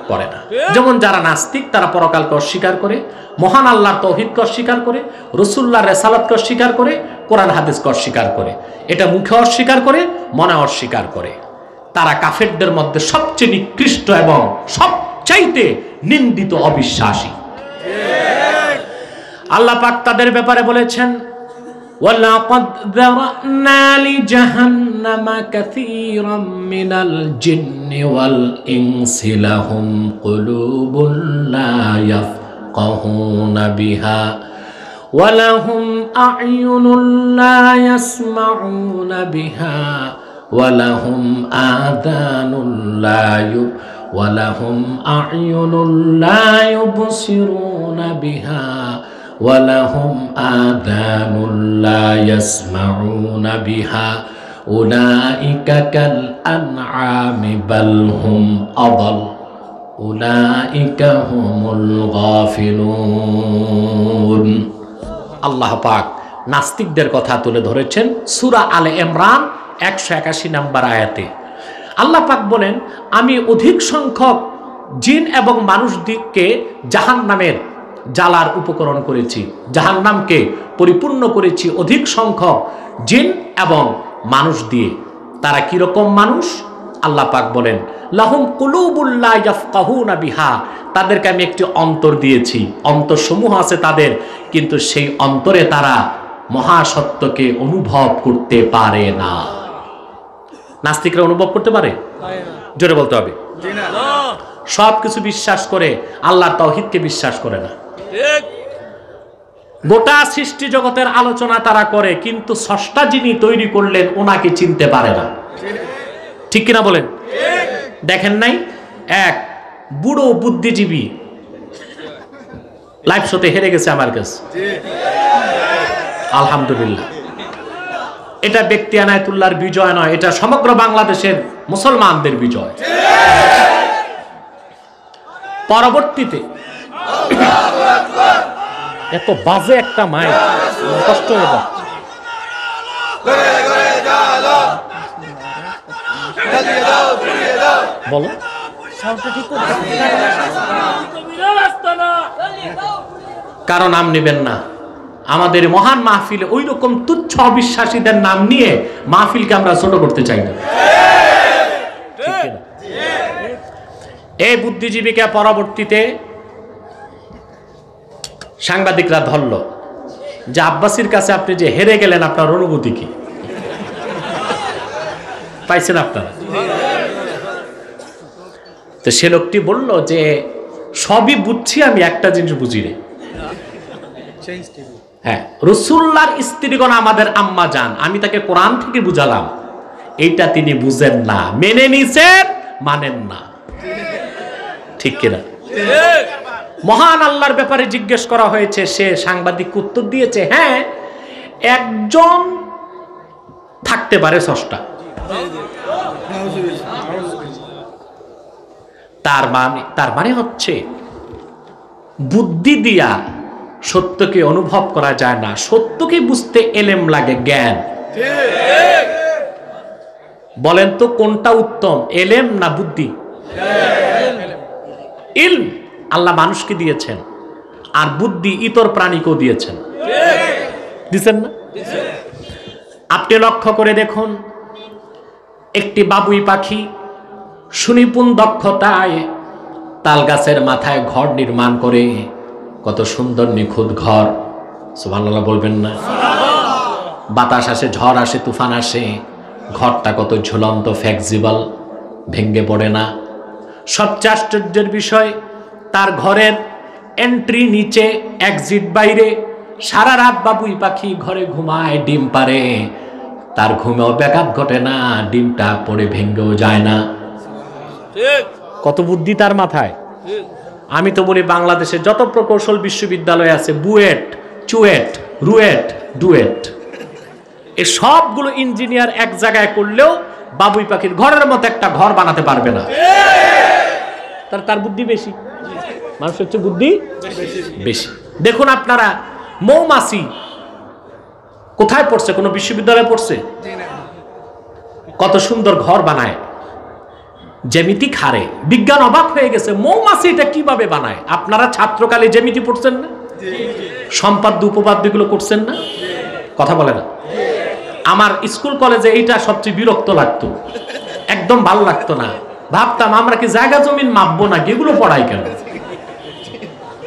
করে না। যেমন যারা নাস্তিক তারা পরকালকে অস্বীকার করে, মহান আল্লাহর তাওহীদকে অস্বীকার করে, রাসূলুল্লাহর রিসালাতকে অস্বীকার করে, কোরআন হাদিসকে অস্বীকার করে। এটা মুখে অস্বীকার করে, মনে অস্বীকার করে। তারা কাফেরদের মধ্যে সবচেয়ে নিকৃষ্ট এবং সবচাইতে নিন্দিত অবিশ্বাসী। আল্লাহ পাক তাদের ব্যাপারে বলেছেন, ওয়ালাকাদ যারানা লিজাহান্নামা কাসীরাম মিনাল জিন্নি ওয়াল ইনসি লাহুম কুলুবুন লা ইয়াফকাহুনা বিহা ওয়া লাহুম আ'য়ুনুন লা ইয়াসমাউনা বিহা ওয়া লাহুম আযানুন লা ওয়া লাহুম আ'য়ুনুন লা ইউবসিরুনা বিহা ওয়া লাহুম আযানুন লা ইয়াসমাউনা বিহা উলাইকা কাল আনআমি বাল হুম আদাল উলাইকা হুমুল গাফিলুন। আল্লাহ পাক নাস্তিকদের কথা তুলে ধরেছেন সূরা আলে ইমরান 181 নম্বর আয়াতে। আল্লাহ পাক বলেন, আমি অধিক সংখ্যক জিন এবং মানুষদিগকে জাহান্নামের জ্বালার উপকরণ করেছি, জাহান্নামকে পরিপূর্ণ করেছি অধিক সংখ্যক জিন এবং মানুষ দিয়ে। তারা কিরকম মানুষ? আল্লাহ পাক বলেন, লাহুম কুলুবুল লা ইয়াফকাহুনা বিহা, তাদেরকে আমি একটি অন্তর দিয়েছি, অন্তরসমূহ আছে তাদের, কিন্তু সেই অন্তরে তারা মহাসত্যকে অনুভব করতে পারে না। নাস্তিকরা অনুভব করতে পারে? জোরে বলতে হবে। সব কিছু বিশ্বাস করে, আল্লাহর তাওহীদকে বিশ্বাস করে না। গোটা সৃষ্টি জগতের আলোচনা তারা করে, কিন্তু স্রষ্টা যিনি তৈরি করলেন ওনাকে চিনতে পারে না। ঠিক কিনা বলেন? দেখেন নাই এক বুড়ো বুদ্ধিজীবী লাইভ শোতে হেরে গেছে আমার কাছে, আলহামদুলিল্লাহ। এটা ব্যক্তি আনায়াতুল্লাহর বিজয় নয়, এটা সমগ্র বাংলাদেশের মুসলমানদের বিজয়। পরবর্তীতে এত বাজে একটা মাইক, কষ্ট হয়ে যাচ্ছে। বলো কারো নাম নেবেন না। আমাদের মহান মাহফিলে ওই রকম তুচ্ছ অবিশ্বাসীদের নাম নিয়ে মাহফিলকে আমরা ছোট করতে চাই না। এই বুদ্ধিজীবীকে পরবর্তীতে সাংবাদিকরা ধরল যে আব্বাসীর কাছে আপনি যে হেরে গেলেন, আপনার অনুভূতি কি? পাইছেন আপনারা? তো সে লোকটি বলল যে সবই বুঝছি, আমি একটা জিনিস বুঝি রে। হ্যাঁ, রাসূলুল্লাহর স্ত্রীগণ আমাদের আম্মা জান, আমি তাকে কোরআন থেকে বুঝালাম, এইটা তিনি বুঝেন না, মেনে নিছেন, মানেন না। ঠিক কিনা? মহান আল্লাহর ব্যাপারে জিজ্ঞেস করা হয়েছে, সে সাংবাদিক উত্তর দিয়েছে, হ্যাঁ একজন থাকতে পারে স্রষ্টা। তার মানে হচ্ছে বুদ্ধি দিয়া সত্যকে অনুভব করা যায় না, সত্যকে বুঝতে এলেম লাগে, জ্ঞান। বলেন তো কোনটা উত্তম, এলেম না বুদ্ধি? ইলম আল্লাহ মানুষকে দিয়েছেন, আর বুদ্ধি ইতর প্রাণীকেও দিয়েছেন, দিচ্ছেন না? আপনি লক্ষ্য করে দেখুন, একটি বাবুই পাখি সুনিপুণ দক্ষতায় তাল গাছের মাথায় ঘর নির্মাণ করে, কত সুন্দর নিখুঁত ঘর। সুবহানাল্লাহ বলবেন না? বাতাস আসে, ঝড় আসে, তুফান আসে, ঘরটা কত ঝুলন্ত, ফ্লেক্সিবল, ভেঙে পড়ে না। সবচেয়ে আশ্চর্যের বিষয়, তার ঘরের এন্ট্রি নিচে, এক্সিট বাইরে। সারা রাত বাবুই পাখি ঘরে ঘুমায়, ডিম পারে, তার ঘুমেও ব্যাঘাত ঘটে না, ডিমটা পড়ে ভেঙেও যায় না। কত বুদ্ধি তার মাথায়! আমি তো বলি বাংলাদেশে যত প্রকৌশল বিশ্ববিদ্যালয় আছে, বুয়েট, চুয়েট, রুয়েট, ডুয়েট, এই সবগুলো ইঞ্জিনিয়ার এক জায়গায় করলেও বাবুই পাখির ঘরের মতো একটা ঘর বানাতে পারবে না। তার বুদ্ধি বেশি, মানুষের চেয়ে বুদ্ধি বেশি। দেখুন আপনারা, মৌমাছি কোথায় পড়ছে? কোন বিশ্ববিদ্যালয়ে পড়ছে? কত সুন্দর ঘর বানায়, জ্যামিতিক হারে। বিজ্ঞান অবাক হয়ে গেছে, মৌমাছি এটা কিভাবে বানায়। আপনারা ছাত্রকালে জ্যামিতি পড়ছেন না? সম্পাদ্য উপপাদ্য গুলো করছেন না? কথা বলে না? আমার স্কুল কলেজে এইটা সবচেয়ে বিরক্ত লাগতো, একদম ভালো লাগতো না। ভাবতাম আমরা কি জায়গা জমিন মাপবো না, এগুলো পড়াই কেন?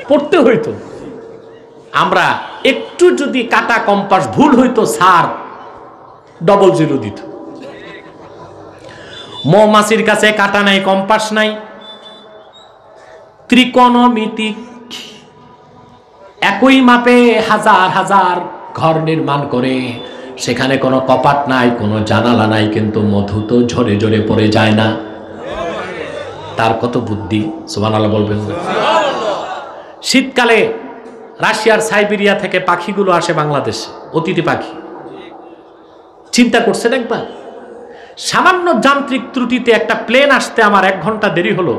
পড়তে হইতো। আমরা একটু যদি কাটা কম্পাস ভুল হইতো, স্যার ডবল জিরো দিত। মৌমাছির কাছে কাটা নাই, কম্পাস নাই, ত্রিকোণমিতিক একই মাপে হাজার হাজার ঘর নির্মাণ করে, সেখানে কোনো কপাট নাই, কোনো জানালা নাই, কিন্তু মধু তো ঝরে ঝরে পড়ে যায় না। তার কত বুদ্ধি! সুবহানাল্লাহ বলবেন না? শীতকালে রাশিয়ার সাইবেরিয়া থেকে পাখিগুলো আসে বাংলাদেশে, অতিথি পাখি। চিন্তা করছেন একবার? সামান্য যান্ত্রিক ত্রুটিতে একটা প্লেন আসতে আমার 1 ঘন্টা দেরি হলো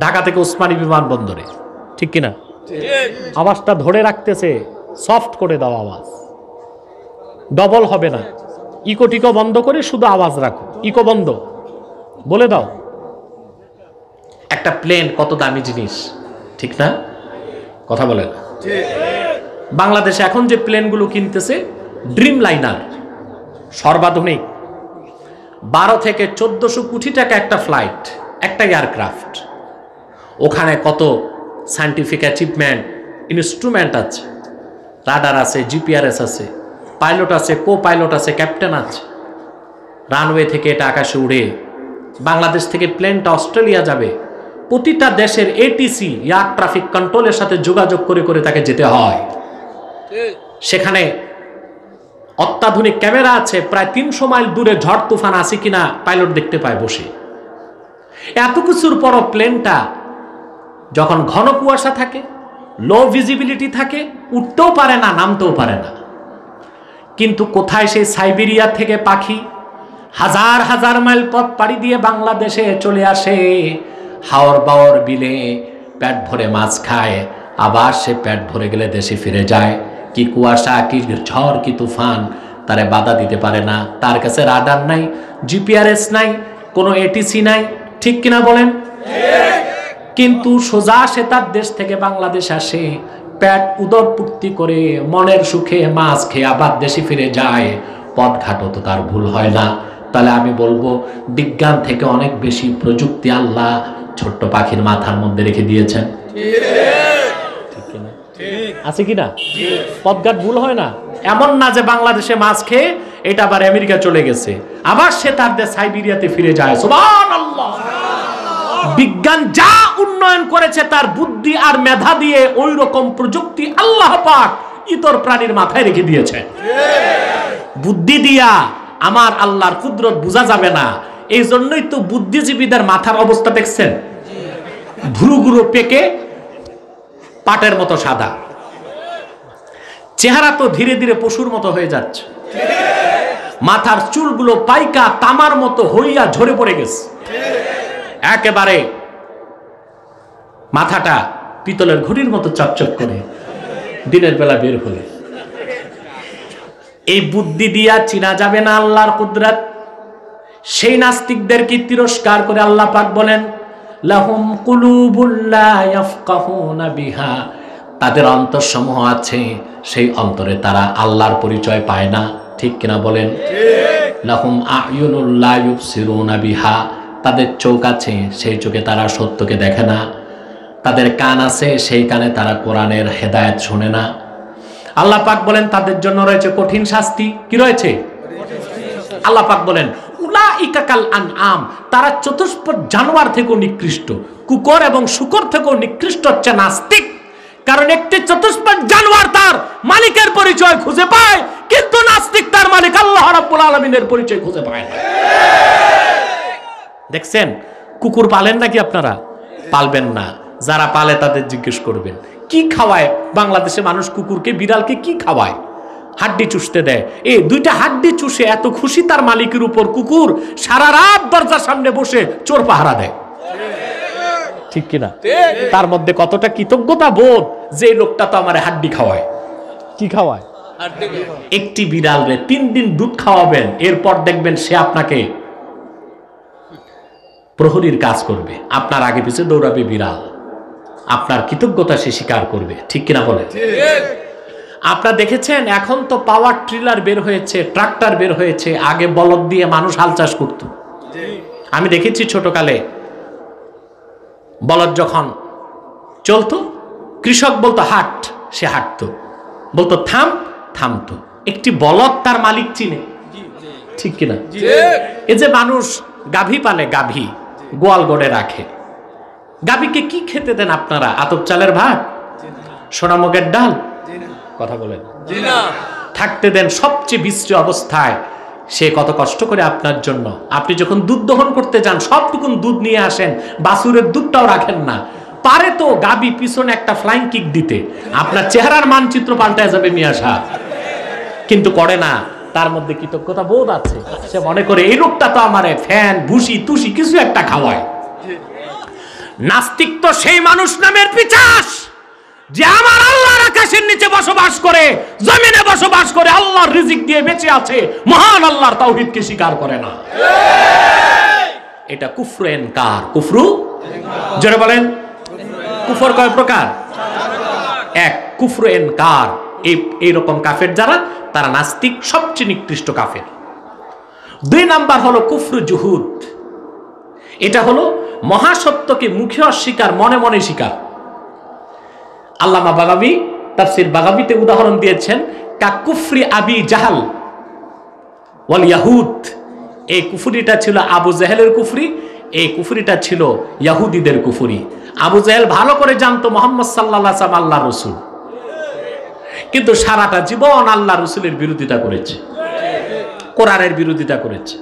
ঢাকা থেকে ওসমানী বিমানবন্দরে, ঠিক কিনা? আওয়াজটা ধরে রাখতেছে, সফট করে দাও আওয়াজ, ডবল হবে না, ইকো টিকো বন্ধ করে শুধু আওয়াজ রাখো, ইকো বন্ধ বলে দাও। একটা প্লেন কত দামি জিনিস, ঠিক না? কথা বলেন। বাংলাদেশে এখন যে প্লেনগুলো কিনতেছে ড্রিম লাইনার, সর্বাধুনিক, 12 থেকে 1400 কোটি টাকা একটা ফ্লাইট, একটা এয়ারক্রাফট। ওখানে কত সায়েন্টিফিক অ্যাচিভমেন্ট, ইনস্ট্রুমেন্ট আছে, রাডার আছে, জিপিআরএস আছে, পাইলট আছে, কো পাইলট আছে, ক্যাপ্টেন আছে। রানওয়ে থেকে এটা আকাশে উড়ে বাংলাদেশ থেকে প্লেনটা অস্ট্রেলিয়া যাবে, প্রতিটা দেশের এটিসি এয়ার ট্রাফিক কন্ট্রোলের সাথে যোগাযোগ করে করে তাকে যেতে হয়। সেখানে অত্যাধুনিক ক্যামেরা আছে, প্রায় 300 মাইল দূরে ঝড় তুফান আছে কিনা পাইলট দেখতে পায় বসে। এত কিছুর পরও প্লেনটা যখন ঘন কুয়াশা থাকে, লো ভিজিবিলিটি থাকে, উঠতেও পারে না, নামতেও পারে না। কিন্তু কোথায় সেই সাইবেরিয়া থেকে পাখি হাজার হাজার মাইল পথ পাড়ি দিয়ে বাংলাদেশে চলে আসে, হাওর বাওর বিলে পেট ভরে মাছ খায়, আবার সে পেট ভরে গেলে দেশে ফিরে যায়। কি কুয়াশা, কি ঝড়, কি তুফান তারে বাধা দিতে পারে না। তার কাছে রাডার নাই, জিপিআরএস নাই, কোনো এটিসি নাই, ঠিক কিনা বলেন? কিন্তু সোজা সে তার দেশ থেকে বাংলাদেশ আসে, পেট উদর পূর্তি করে মনের সুখে মাছ খেয়ে আবার দেশে ফিরে যায়, পথঘাটও তো তার ভুল হয় না। তাহলে আমি বলবো বিজ্ঞান থেকে অনেক বেশি প্রযুক্তি আল্লাহ ছোট্ট পাখির মাথার মধ্যে রেখে দিয়েছেন, আছে কিনা? পথঘাট ভুল হয় না। এমন না যে বাংলাদেশে মাছ খেয়ে এটা আবার আমেরিকা চলে গেছে, আবার সে তার দেশ সাইবেরিয়াতে ফিরে যায়। সুবহানাল্লাহ। বিজ্ঞান যা উন্নয়ন করেছে তার বুদ্ধি আর মেধা দিয়ে ওই রকম প্রযুক্তি আল্লাহ পাক ইতর প্রাণীর মাথায় রেখে দিয়েছে। বুদ্ধি দিয়া আমার আল্লাহর কুদরত বোঝা যাবে না। এই জন্যই তো বুদ্ধিজীবীদের মাথার অবস্থা দেখছেন, ভ্রুগুলো পেকে পাটের মতো সাদা, চেহারা তো ধীরে ধীরে পশুর মতো হয়ে যাচ্ছে, মাথার চুলগুলো পাইকা তামার মতো হইয়া ঝরে পড়ে গেছে, একেবারে মাথাটা পিতলের ঘড়ির মতো চকচক করে দিনের বেলা বের হলে। এই বুদ্ধি দিয়া চিনা যাবে না আল্লাহর কুদরত। সেই নাস্তিকদেরকে তিরস্কার করে আল্লাহ পাক বলেন, লাহুম কুলুবুল লা ইয়াফকাহুনা বিহা, তাদের অন্তরসমূহ আছে, সেই অন্তরে তারা আল্লাহর পরিচয় পায় না, ঠিক কিনা বলেন? লাহুম আ'য়ুনুল লা ইউবসিরুনা বিহা, তাদের চোখ আছে, সেই চোখে তারা সত্যকে দেখে না। তাদের কান আছে, সেই কানে তারা কোরআনের হেদায়েত শোনে না। আল্লাহ পাক বলেন তাদের জন্য রয়েছে কঠিন শাস্তি। কি রয়েছে? আল্লাহ পাক বলেন উলাইকা কাল আনআম, তারা চতুষ্পদ জানোয়ার থেকেও নিকৃষ্ট, কুকুর এবং শূকর থেকেও নিকৃষ্ট হচ্ছে নাস্তিক। কারণ একটি চতুষ্পদ জানোয়ার তার মালিকের পরিচয় খুঁজে পায়, কিন্তু নাস্তিক তার মালিক আল্লাহ রাব্বুল আলামিনের পরিচয় খুঁজে পায় না। দেখছেন, কুকুর পালেন নাকি আপনারা? পালবেন না। যারা পালে তাদের জিজ্ঞেস করবেন কি খাওয়ায় বাংলাদেশে মানুষ কুকুরকে, বিড়ালকে কি খাওয়ায়? হাড্ডি চুষতে দেয়। এই দুইটা হাড্ডি চুষে এত খুশি তার মালিকের উপর, কুকুর সারা রাত দরজার সামনে বসে চোর পাহারা দেয়, ঠিক কিনা? তার মধ্যে কতটা কৃতজ্ঞতা বোধ যে লোকটা তো আমার হাড্ডি খাওয়ায়। কি খাওয়ায়? একটি বিড়াল রে 3 দিন দুধ খাওয়াবেন, এরপর দেখবেন সে আপনাকে প্রহরীর কাজ করবে, আপনার আগে পিছে দৌড়াবে বিড়াল, আপনার কৃতজ্ঞতা সে স্বীকার করবে, ঠিক কিনা বলে? আপনারা দেখেছেন এখন তো পাওয়ার ট্রিলার বের হয়েছে, ট্রাক্টর বের হয়েছে, আগে বলদ দিয়ে মানুষ হাল চাষ করত। আমি দেখেছি ছোটকালে বলদ যখন চলতো, কৃষক বলতো হাট, সে হাঁটতো, বলতো থাম, থামতো। একটি বলদ তার মালিক চিনে, ঠিক কিনা? এই যে মানুষ গাভী পালে, গাভী গোয়াল গড়ে রাখে, গাভীকে কি খেতে দেন আপনারা? আতপ চালের ভাত, সোনামুগের ডাল? কথা বলেন। থাকতে দেন সবচেয়ে বিশ্রী অবস্থায়। সে কত কষ্ট করে আপনার জন্য। আপনি যখন দুধ দহন করতে যান সবটুকুন দুধ নিয়ে আসেন, বাছুরের দুধটাও রাখেন না। পারে তো গাভী পিছনে একটা ফ্লাইং কিক দিতে, আপনার চেহারার মানচিত্র পাল্টায় যাবে মিয়া সাহেব, কিন্তু করে না। তার মধ্যে কৃতজ্ঞতা বোধ আছে। সে মনে করে এই লোকটা তো আমারে ফ্যান ভুসি তুষি কিছু একটা খাওয়ায়। নাস্তিক তো সেই মানুষ নামের পিশাচ যে আমার আল্লাহর আকাশের নিচে বসবাস করে, জমিনে বসবাস করে, আল্লাহর রিজিক দিয়ে বেঁচে আছে, মহান আল্লাহর তাওহীদকে স্বীকার করে না। এটা কুফরু ইনকার। কুফরু জোরে বলেন। কুফর কয় প্রকার? এক, কুফরু ইনকার। এইরকম কাফের যারা, তারা নাস্তিক, সবচেয়ে নিকৃষ্ট কাফের। 2 নাম্বার হলো কুফরু জুহুদ। এটা হলো মহাসত্যকে মুখে অস্বীকার, মনে মনে স্বীকার। আল্লামা বাগাবী তাফসীর বাগাবীতে উদাহরণ দিয়েছেন কা কুফরি আবি জাহাল ওয়াল ইয়াহুদ। এই কুফরিটা ছিল আবু জাহেলের কুফরি, এই কুফরিটা ছিল ইহুদিদের কুফরি। আবু জাহেল ভালো করে জানতো মুহাম্মদ সাল্লাল্লাহু আলাইহি ওয়াসাল্লাম আল্লাহর রাসূল, কিন্তু সারাটা জীবন আল্লাহর রাসূলের বিরোধিতা করেছে, কোরআনের বিরোধিতা করেছে,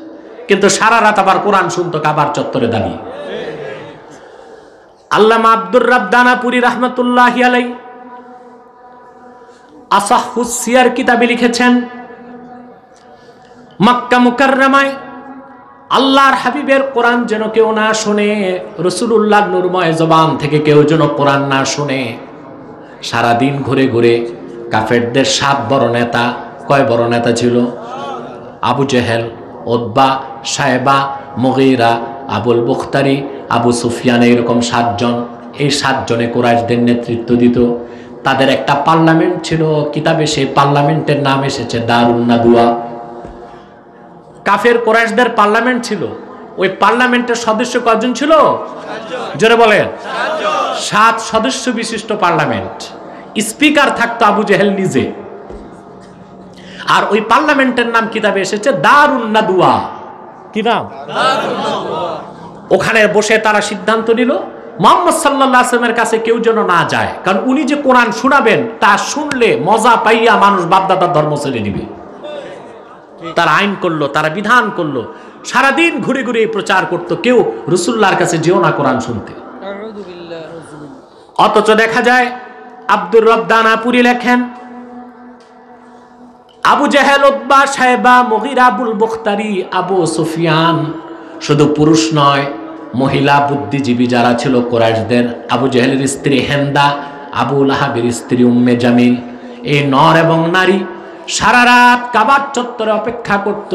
কিন্তু সারা রাত আবার কোরআন শুনতো কাবার চত্বরে দাঁড়িয়ে। আল্লামা আব্দুর রাব দানাপুরি রাহমাতুল্লাহি আলাইহি আসাহুস সিয়ার কিতাবে লিখেছেন, মক্কা মুকাররমায় আল্লাহর হাবিবের কোরআন যেন কেউ না শুনে, রাসূলুল্লাহর নূরময় জবান থেকে কেউ যেন কোরআন না শুনে। সারাদিন ঘুরে ঘুরে কাফেরদের 7 বড় নেতা, কয় বড় নেতা ছিল? আবু জেহেল, উতবা, সাইবা, মুগীরা, আবুল বুখতারি, আবু সুফিয়ান, এরকম 7 জন। এই 7 জনে কুরাইশদের নেতৃত্ব দিত। তাদের একটা পার্লামেন্ট ছিল, কিতাবে সেই পার্লামেন্টের নাম এসেছে দারুন নাদুয়া। কাফের কুরাইশদের পার্লামেন্ট ছিল। ওই পার্লামেন্টের সদস্য কয়জন ছিল? জোরে বলেন। 7 সদস্য বিশিষ্ট পার্লামেন্ট। স্পিকার থাকতো আবু জেহেল নিজে। আর ওই পার্লামেন্টের নাম কিতাবে এসেছে দারুন নাদুয়া। কি নাম? ওখানে বসে তারা সিদ্ধান্ত নিল মুহাম্মদ সাল্লাল্লাহু আলাইহি ওয়াসাল্লামের কাছে কেউ যেন না যায়, কারণ উনি যে কোরআন শোনাবেন তা শুনলে মজা পাইয়া মানুষ বাপদাদার ধর্ম ছেড়ে দিবে। তারা আইন করলো, তারা বিধান করলো, সারাদিন ঘুরে ঘুরে প্রচার করতো, কেউ রাসূলুল্লাহর কাছে যেও না কোরআন শুনতে। অথচ দেখা যায় আব্দুর রব দানাপুরি লেখেন, আবু জেহেল, উতবা, সাইবা, মুগীরা, আবুল বুখতারি, আবু সুফিয়ান শুধু পুরুষ নয়, মহিলা বুদ্ধিজীবী যারা ছিল কুরাইশদের, আবু জেহেলের স্ত্রী হেন্দা, আবু লাহাবের স্ত্রী উম্মে জামিল, এই নর এবং নারী সারা রাত কাবার চত্বরে অপেক্ষা করত।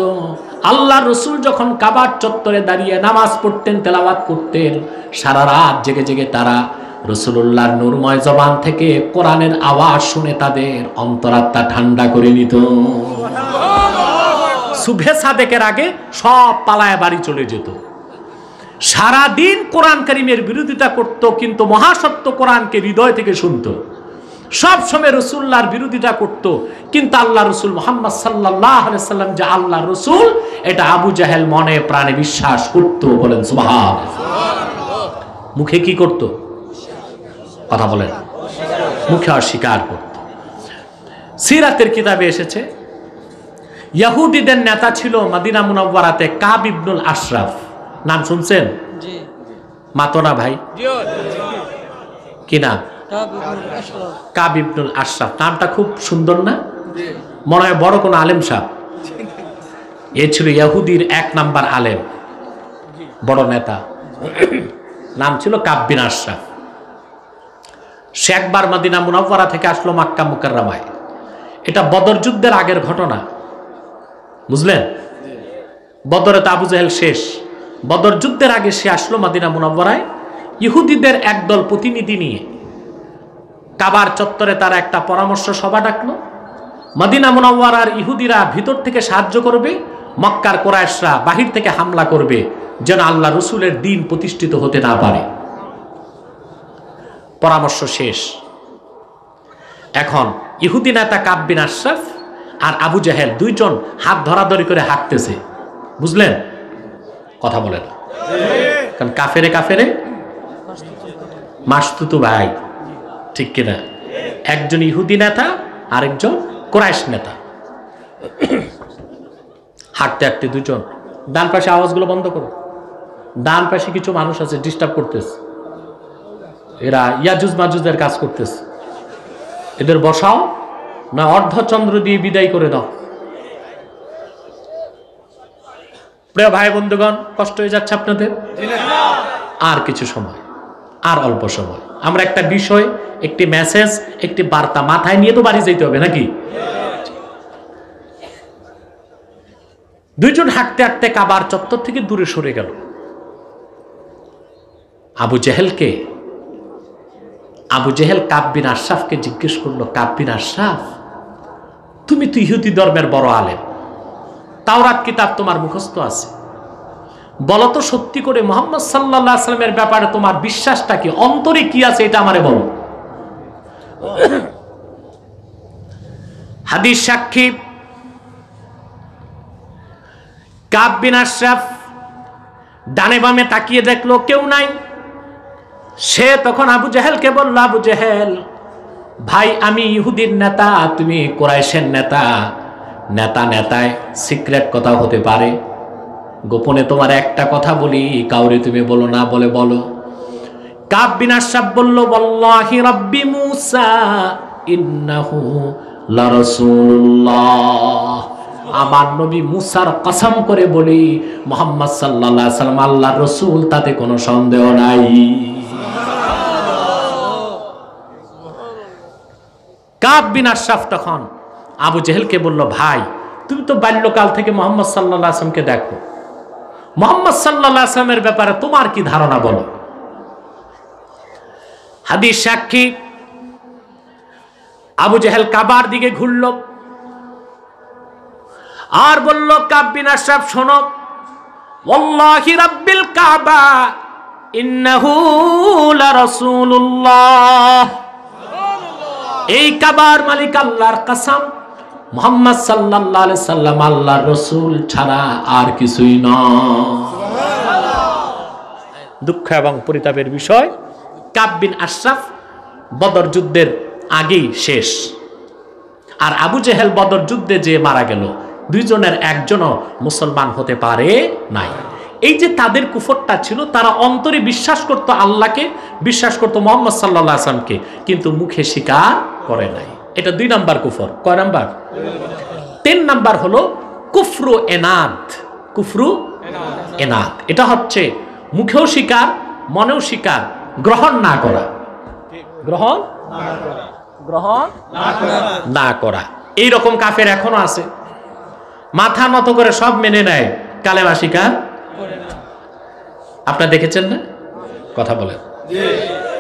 আল্লাহর রাসূল যখন কাবার চত্বরে দাঁড়িয়ে নামাজ পড়তেন, তেলাওয়াত করতেন, সারা রাত জেগে জেগে তারা রাসূলুল্লাহর নূরময় জবান থেকে কোরআনের আওয়াজ শুনে তাদের অন্তরাত্মা ঠান্ডা করে নিত। সুবহে সাদেকের আগে সব পালায় বাড়ি চলে যেত। সারা দিন কোরআন কারীমের বিরোধিতা করত, কিন্তু মহাসত্য কোরআনকে হৃদয় থেকে শুনত। সব সময় রাসূলুল্লাহর বিরোধিতা করত, কিন্তু আল্লাহ রাসূল মুহাম্মদ সাল্লাল্লাহু আলাইহি ওয়াসাল্লাম যে আল্লাহর রাসূল, এটা আবু জাহেল মনে প্রাণে বিশ্বাস করত। বলেন সুবহানাল্লাহ। মুখে কি করত? কথা বলেন। মুখে অস্বীকার করত। সিরাতের কিতাবে এসেছে ইহুদিদের নেতা ছিল মদিনা মুনাওয়ারাতে কাব ইবনুল আশরাফ। নাম শুনছেন? জি। মাতোনা ভাই? কি নাম? কাব ইবনুল আশরাফ। নামটা খুব সুন্দর না? মনে হয় বড় কোন আলেম সাহেব। এ ছিল ইহুদির 1 নাম্বার আলেম, বড় নেতা। নাম ছিল কাব বিন আশরাফ। সে একবার মদিনা মুনাওয়ারা থেকে আসলো মক্কা মুকাররমায়। এটা বদর যুদ্ধের আগের ঘটনা, বুঝলেন? বদরে তো আবু জাহেল শেষ। বদর যুদ্ধের আগে সে আসলো মদিনা মুনাওয়ারায় ইহুদিদের একদল প্রতিনিধি নিয়ে। কাবার চত্বরে তারা একটা পরামর্শ সভা ডাকলো। মদিনা মুনাওয়ারার ইহুদিরা ভিতর থেকে সাহায্য করবে, মক্কার কুরাইশরা বাহির থেকে হামলা করবে, যেন আল্লাহ রাসূলের দ্বীন প্রতিষ্ঠিত হতে না পারে। পরামর্শ শেষ। এখন ইহুদি নেতা কাব বিন আশরাফ আর আবু জাহেল 2 জন হাত ধরাধরি করে হাঁটতেছে, বুঝলেন? কথা বলে না, কারণ কাফেরে কাফেরে মাসতুতু ভাই, ঠিক কিনা? একজন ইহুদি নেতা, আরেকজন কুরাইশ নেতা। হাঁটতে হাঁটতে 2 জন। ডান পাশে আওয়াজগুলো বন্ধ করো। ডান পাশে কিছু মানুষ আছে, ডিস্টার্ব করতেছে। এরা ইয়াজুজ মাজুজের কাজ করতেছে। এদের বসাও, না অর্ধচন্দ্র দিয়ে বিদায় করে দাও। প্রিয় ভাই বন্ধুগণ, কষ্ট হয়ে যাচ্ছে আপনাদের? আর কিছু সময়, আর অল্প সময়, আমরা একটা বিষয়, একটি মেসেজ, একটি বার্তা মাথায় নিয়ে তো বাড়ি যেতে হবে নাকি? দুইজন হাঁটতে হাঁটতে কাবার চত্বর থেকে দূরে সরে গেল। আবু জেহেল কাব বিন আশরাফকে জিজ্ঞেস করলো, কাব বিন আশরাফ, তুমি তো ইহুদি ধর্মের বড় আলেম, তাওরাত কিতাব তোমার মুখস্থ আছে, বলো তো সত্যি করে মুহাম্মদ সাল্লাল্লাহু আলাইহি ওয়াসাল্লামের ব্যাপারে তোমার বিশ্বাসটা কি, অন্তরে কি আছে এটা আমারে বলো। হাদিস সাক্ষী কাব বিন আশরাফ ডানে বামে তাকিয়ে দেখলো কেউ নাই। সে তখন আবু জেহেলকে বলল, আবু জেহেল ভাই, আমি ইহুদির নেতা, তুমি কুরাইশের নেতা, নেতায় সিক্রেট কথা হতে পারে, গোপনে তোমার একটা কথা বলি, কাউরে তুমি বলো না, বলে বলো। কাব বিন আশরাফ বলল, ওয়াল্লাহি রাব্বি মূসা ইন্নাহু লারাসূলুল্লাহ, আমার নবী মুসার কসম করে বলি মুহাম্মদ সাল্লাল্লাহু আলাইহি ওয়াসাল্লাম আল্লাহর রাসূল, তাতে কোনো সন্দেহ নাই। কাব বিন আশরাফ তখন আবু জেহেলকে বলল, ভাই তুমি তো বাল্যকাল থেকে মুহাম্মদ সাল্লাল্লাহু আলাইহি ওয়াসাল্লামকে দেখো, মুহাম্মদ সাল্লাল্লাহু আলাইহি ওয়াসাল্লামের ব্যাপারে তোমার কি ধারণা বলো। হাদিস সাক্ষী আবু জেহেল কাবার দিকে ঘুরল আর বলল, কাব বিন আশরাফ শোনো, ওয়াল্লাহি রাব্বিল কাবা ইন্নাহু লারাসূলুল্লাহ, এই কাবার মালিক আল্লাহর কসম, মুহাম্মদ সাল্লাল্লাহু আলাইহি সাল্লাম আল্লাহর রাসূল ছাড়া আর কিছুই নয়। দুঃখ এবং পরিতাপের বিষয়, কাব বিন আশরাফ বদর যুদ্ধের আগেই শেষ, আর আবু জেহেল বদর যুদ্ধে যে মারা গেল, দুইজনের একজনও মুসলমান হতে পারে নাই। এই যে তাদের কুফরটা ছিল, তারা অন্তরে বিশ্বাস করত আল্লাহকে, বিশ্বাস করত মুহাম্মদ সাল্লাল্লাহু আলাইহি ওয়াসাল্লামকে, কিন্তু মুখে স্বীকার করে নাই। এটা 2 নাম্বার কুফর। কয় নাম্বার? 3 নাম্বার হলো কুফরু এনাদ। কুফরু এনাদ, এটা হচ্ছে মুখেও স্বীকার, মনেও স্বীকার, গ্রহণ না করা। গ্রহণ না করা। এইরকম কাফের এখনো আছে, মাথা নত করে সব মেনে নেয়, কালেমা স্বীকার। আপনারা দেখেছেন না? কথা বলেন।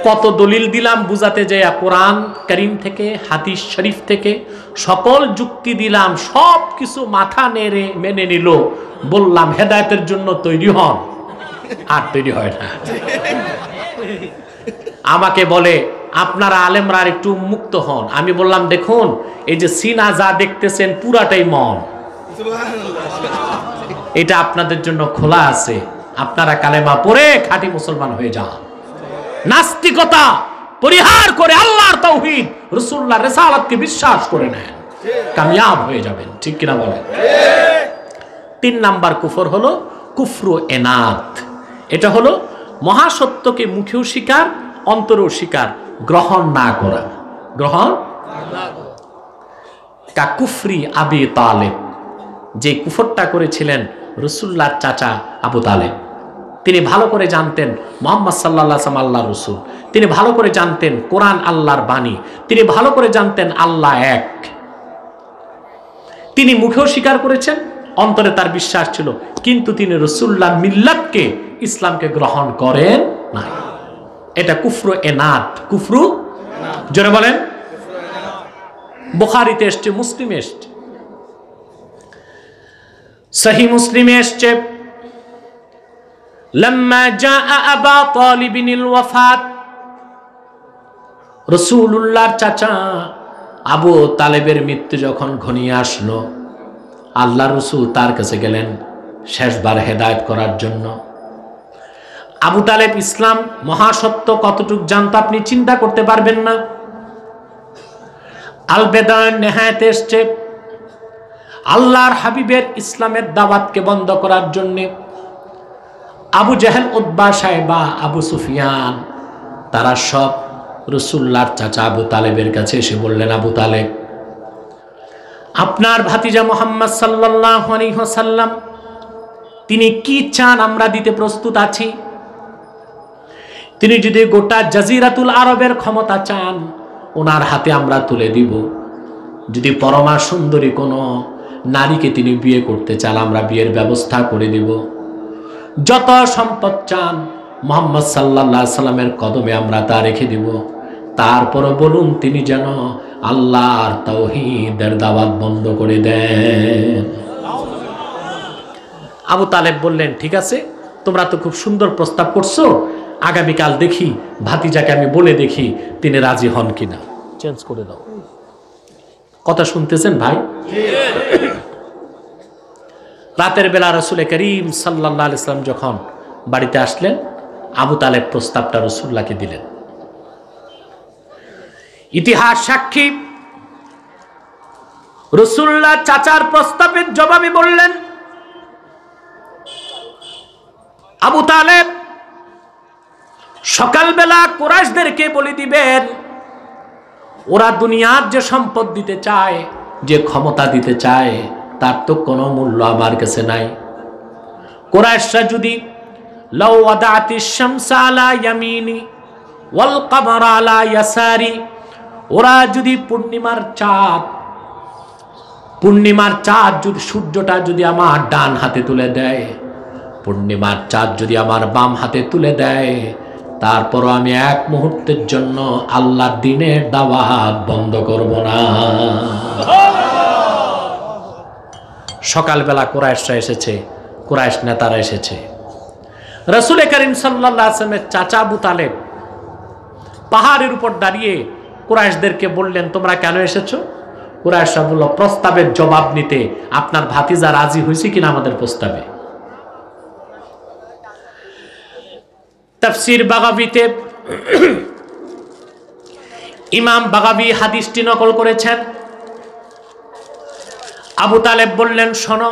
কত দলিল দিলাম বুঝাতে যায়, কোরআন কারীম থেকে, হাদিস শরীফ থেকে সকল যুক্তি দিলাম, সব কিছু মাথা নেড়ে মেনে নিল। বললাম হেদায়েতের জন্য তৈরি হন, আর তৈরি হয় না। আমাকে বলে আপনারা আলেমরা একটু মুক্ত হন। আমি বললাম দেখুন, এই যে সিনা যা দেখতেছেন পুরাটাই মন, এটা আপনাদের জন্য খোলা আছে। আপনারা কালেমা পড়ে খাঁটি মুসলমান হয়ে যান, নাস্তিকতা পরিহার করে আল্লাহর তাওহীদ, রাসূলুল্লাহর রিসালাতকে বিশ্বাস করে নেন, কামিয়াব হয়ে যাবেন। ঠিক কিনা বলেন? 3 নাম্বার কুফর হলো কুফরু এনাদ। এটা হলো মহাসত্যকে মুখেও স্বীকার, অন্তরেও স্বীকার, গ্রহণ না করা। গ্রহণ কা কুফরি আবি তালেব, যে কুফরটা করেছিলেন রাসূলুল্লাহর চাচা আবু তালেব। তিনি ভালো করে জানতেন মুহাম্মদ সাল্লাল্লাহু আলাইহি ওয়াসাল্লাম আল্লাহর রাসূল, তিনি ভালো করে জানতেন কোরআন আল্লাহর বাণী, তিনি ভালো করে জানতেন আল্লাহ এক। তিনি মুখেও স্বীকার করেছেন, অন্তরে তার বিশ্বাস ছিল, কিন্তু তিনি রাসূলুল্লাহর মিল্লাতকে, ইসলামকে গ্রহণ করেন না। এটা কুফরু এনাদ। কুফরু, জোরে বলেন। বুখারীতে এসছে, মুসলিমে এসছে, সহিহ মুসলিমে এসছে, লাম্মা জাআ আবা তালিবিনিল ওয়াফাত, রাসূলুল্লাহর চাচা আবু তালেবের মৃত্যু যখন ঘনিয়ে আসলো, আল্লাহর রাসূল তার কাছে গেলেন শেষবার হেদায়েত করার জন্য। আবু তালেব ইসলাম মহাসত্য কতটুক জানতো আপনি চিন্তা করতে পারবেন না। আল বেদায়ের নেহায়েতে এসছে, আল্লাহর হাবিবের ইসলামের দাওয়াতকে বন্ধ করার জন্য আবু জেহেল, উতবা, সাইবা, আবু সুফিয়ান, তারা সব রাসূলুল্লাহর চাচা আবু তালেবের কাছে এসে বললেন, আবু তালেব, আপনার ভাতিজা মুহাম্মদ সাল্লাল্লাহু আলাইহি ওয়াসাল্লাম তিনি কি চান আমরা দিতে প্রস্তুত আছি। তিনি যদি গোটা জাজিরাতুল আরবের ক্ষমতা চান, ওনার হাতে আমরা তুলে দিব। যদি পরমা সুন্দরী কোনো নারীকে তিনি বিয়ে করতে চান, আমরা বিয়ের ব্যবস্থা করে দিব। যত সম্পদ চান মুহাম্মদ সাল্লাল্লাহু আলাইহি সাল্লামের কদমে আমরা তা রেখে দিব। তারপরে বলুন তিনি যেন আল্লাহর তাওহীদের দাওয়াত বন্ধ করে দেন। আবু তালেব বললেন, ঠিক আছে, তোমরা তো খুব সুন্দর প্রস্তাব করছো, আগামীকাল দেখি ভাতিজাকে আমি বলে দেখি তিনি রাজি হন কিনা, চেঞ্জ করে দাও। কথা শুনতেছেন ভাই? রাতের বেলা রাসূল করিম সাল্লাল্লাহু আলাইহি সাল্লাম যখন বাড়িতে আসলেন, আবু তালেব প্রস্তাবটা রাসূলুল্লাহকে দিলেন। ইতিহাস সাক্ষী, রাসূলুল্লাহ চাচার প্রস্তাবের জবাবে বললেন, আবু তালেব সকালবেলা কুরাইশদেরকে বলে দিবেন, ওরা দুনিয়ার যে সম্পদ দিতে চায়, যে ক্ষমতা দিতে চায়, তার তো কোনো মূল্য আমার কাছে নাই। কুরাইশরা যদি লাউ ওয়াদাতিশ শামসা আলা ইয়ামিনি ওয়াল কমারা আলা ইয়াসারি, ওরা যদি পূর্ণিমার চাঁদ যদি সূর্যটা যদি আমার ডান হাতে তুলে দেয়, পূর্ণিমার চাঁদ যদি আমার বাম হাতে তুলে দেয়, তারপরও আমি এক মুহূর্তের জন্য আল্লাহর দ্বীনের দাওয়াত বন্ধ করব না। সকালবেলা কুরাইশরা এসেছে, কুরাইশ নেতারা এসেছে। রাসূল করিম সাল্লাল্লাহু আলাইহি ওয়াসাল্লামের চাচা আবু তালেব পাহাড়ের উপর দাঁড়িয়ে কুরাইশদেরকে বললেন, তোমরা কেন এসেছো? কুরাইশরা বলল, প্রস্তাবের জবাব নিতে। আপনার ভাতিজা রাজি হয়েছে কিনা আমাদের প্রস্তাবে? তাফসীর বাগাবীতে ইমাম বাগাবী হাদিসটি নকল করেছেন। আবু তালেব বললেন, শোনো,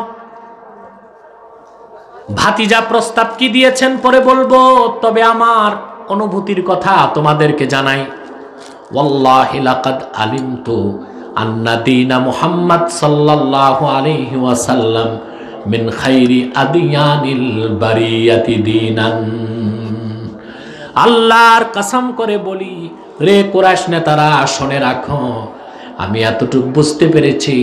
ভাতিজা প্রস্তাব কি দিয়েছেন পরে বলবো, তবে আমার অনুভূতির কথা তোমাদেরকে জানাই। ওয়াল্লাহি লাকাদ আলিমতু আন্না দীনা মুহাম্মদ সাল্লাল্লাহু আলাইহি ওয়াসাল্লাম মিন খাইরি আদিয়ানিল বারিয়াতি দীনান। আল্লাহর কসম করে বলি রে কুরাইশ নেতারা, শুনে রাখো, আমি এতটুকু বুঝতে পেরেছি,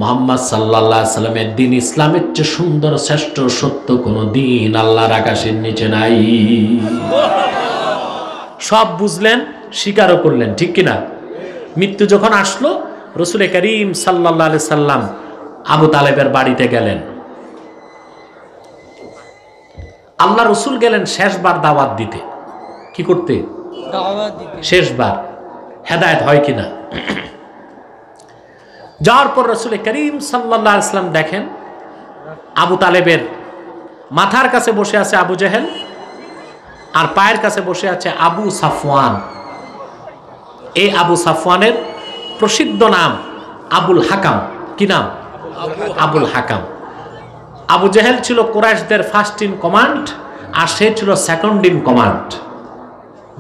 মুহাম্মদ সাল্লাল্লাহু আলাইহি সাল্লামের দিন ইসলামের চেয়ে সুন্দর, শ্রেষ্ঠ, সত্য কোনো দিন আল্লাহর আকাশের নিচে নাই। সব বুঝলেন, স্বীকারও করলেন, ঠিক কিনা? মৃত্যু যখন আসলো, রাসূল করিম সাল্লাল্লাহু আলাইহি সাল্লাম আবু তালেবের বাড়িতে গেলেন। আল্লাহ রাসূল গেলেন শেষবার দাওয়াত দিতে। কি করতে? দাওয়াত দিতে। শেষবার হেদায়েত হয় কিনা। যাওয়ার পর রাসূল করিম সাল্লাল্লাহু আলাইহি সাল্লাম দেখেন আবু তালেবের মাথার কাছে বসে আছে আবু জেহেল, আর পায়ের কাছে বসে আছে আবু সাফওয়ান। এই আবু সাফওয়ানের প্রসিদ্ধ নাম আবুল হাকাম। কি নাম? আবুল হাকাম। আবু জেহেল ছিল কুরাইশদের ফার্স্ট ইন কমান্ড, আর সে ছিল সেকেন্ড ইন কমান্ড।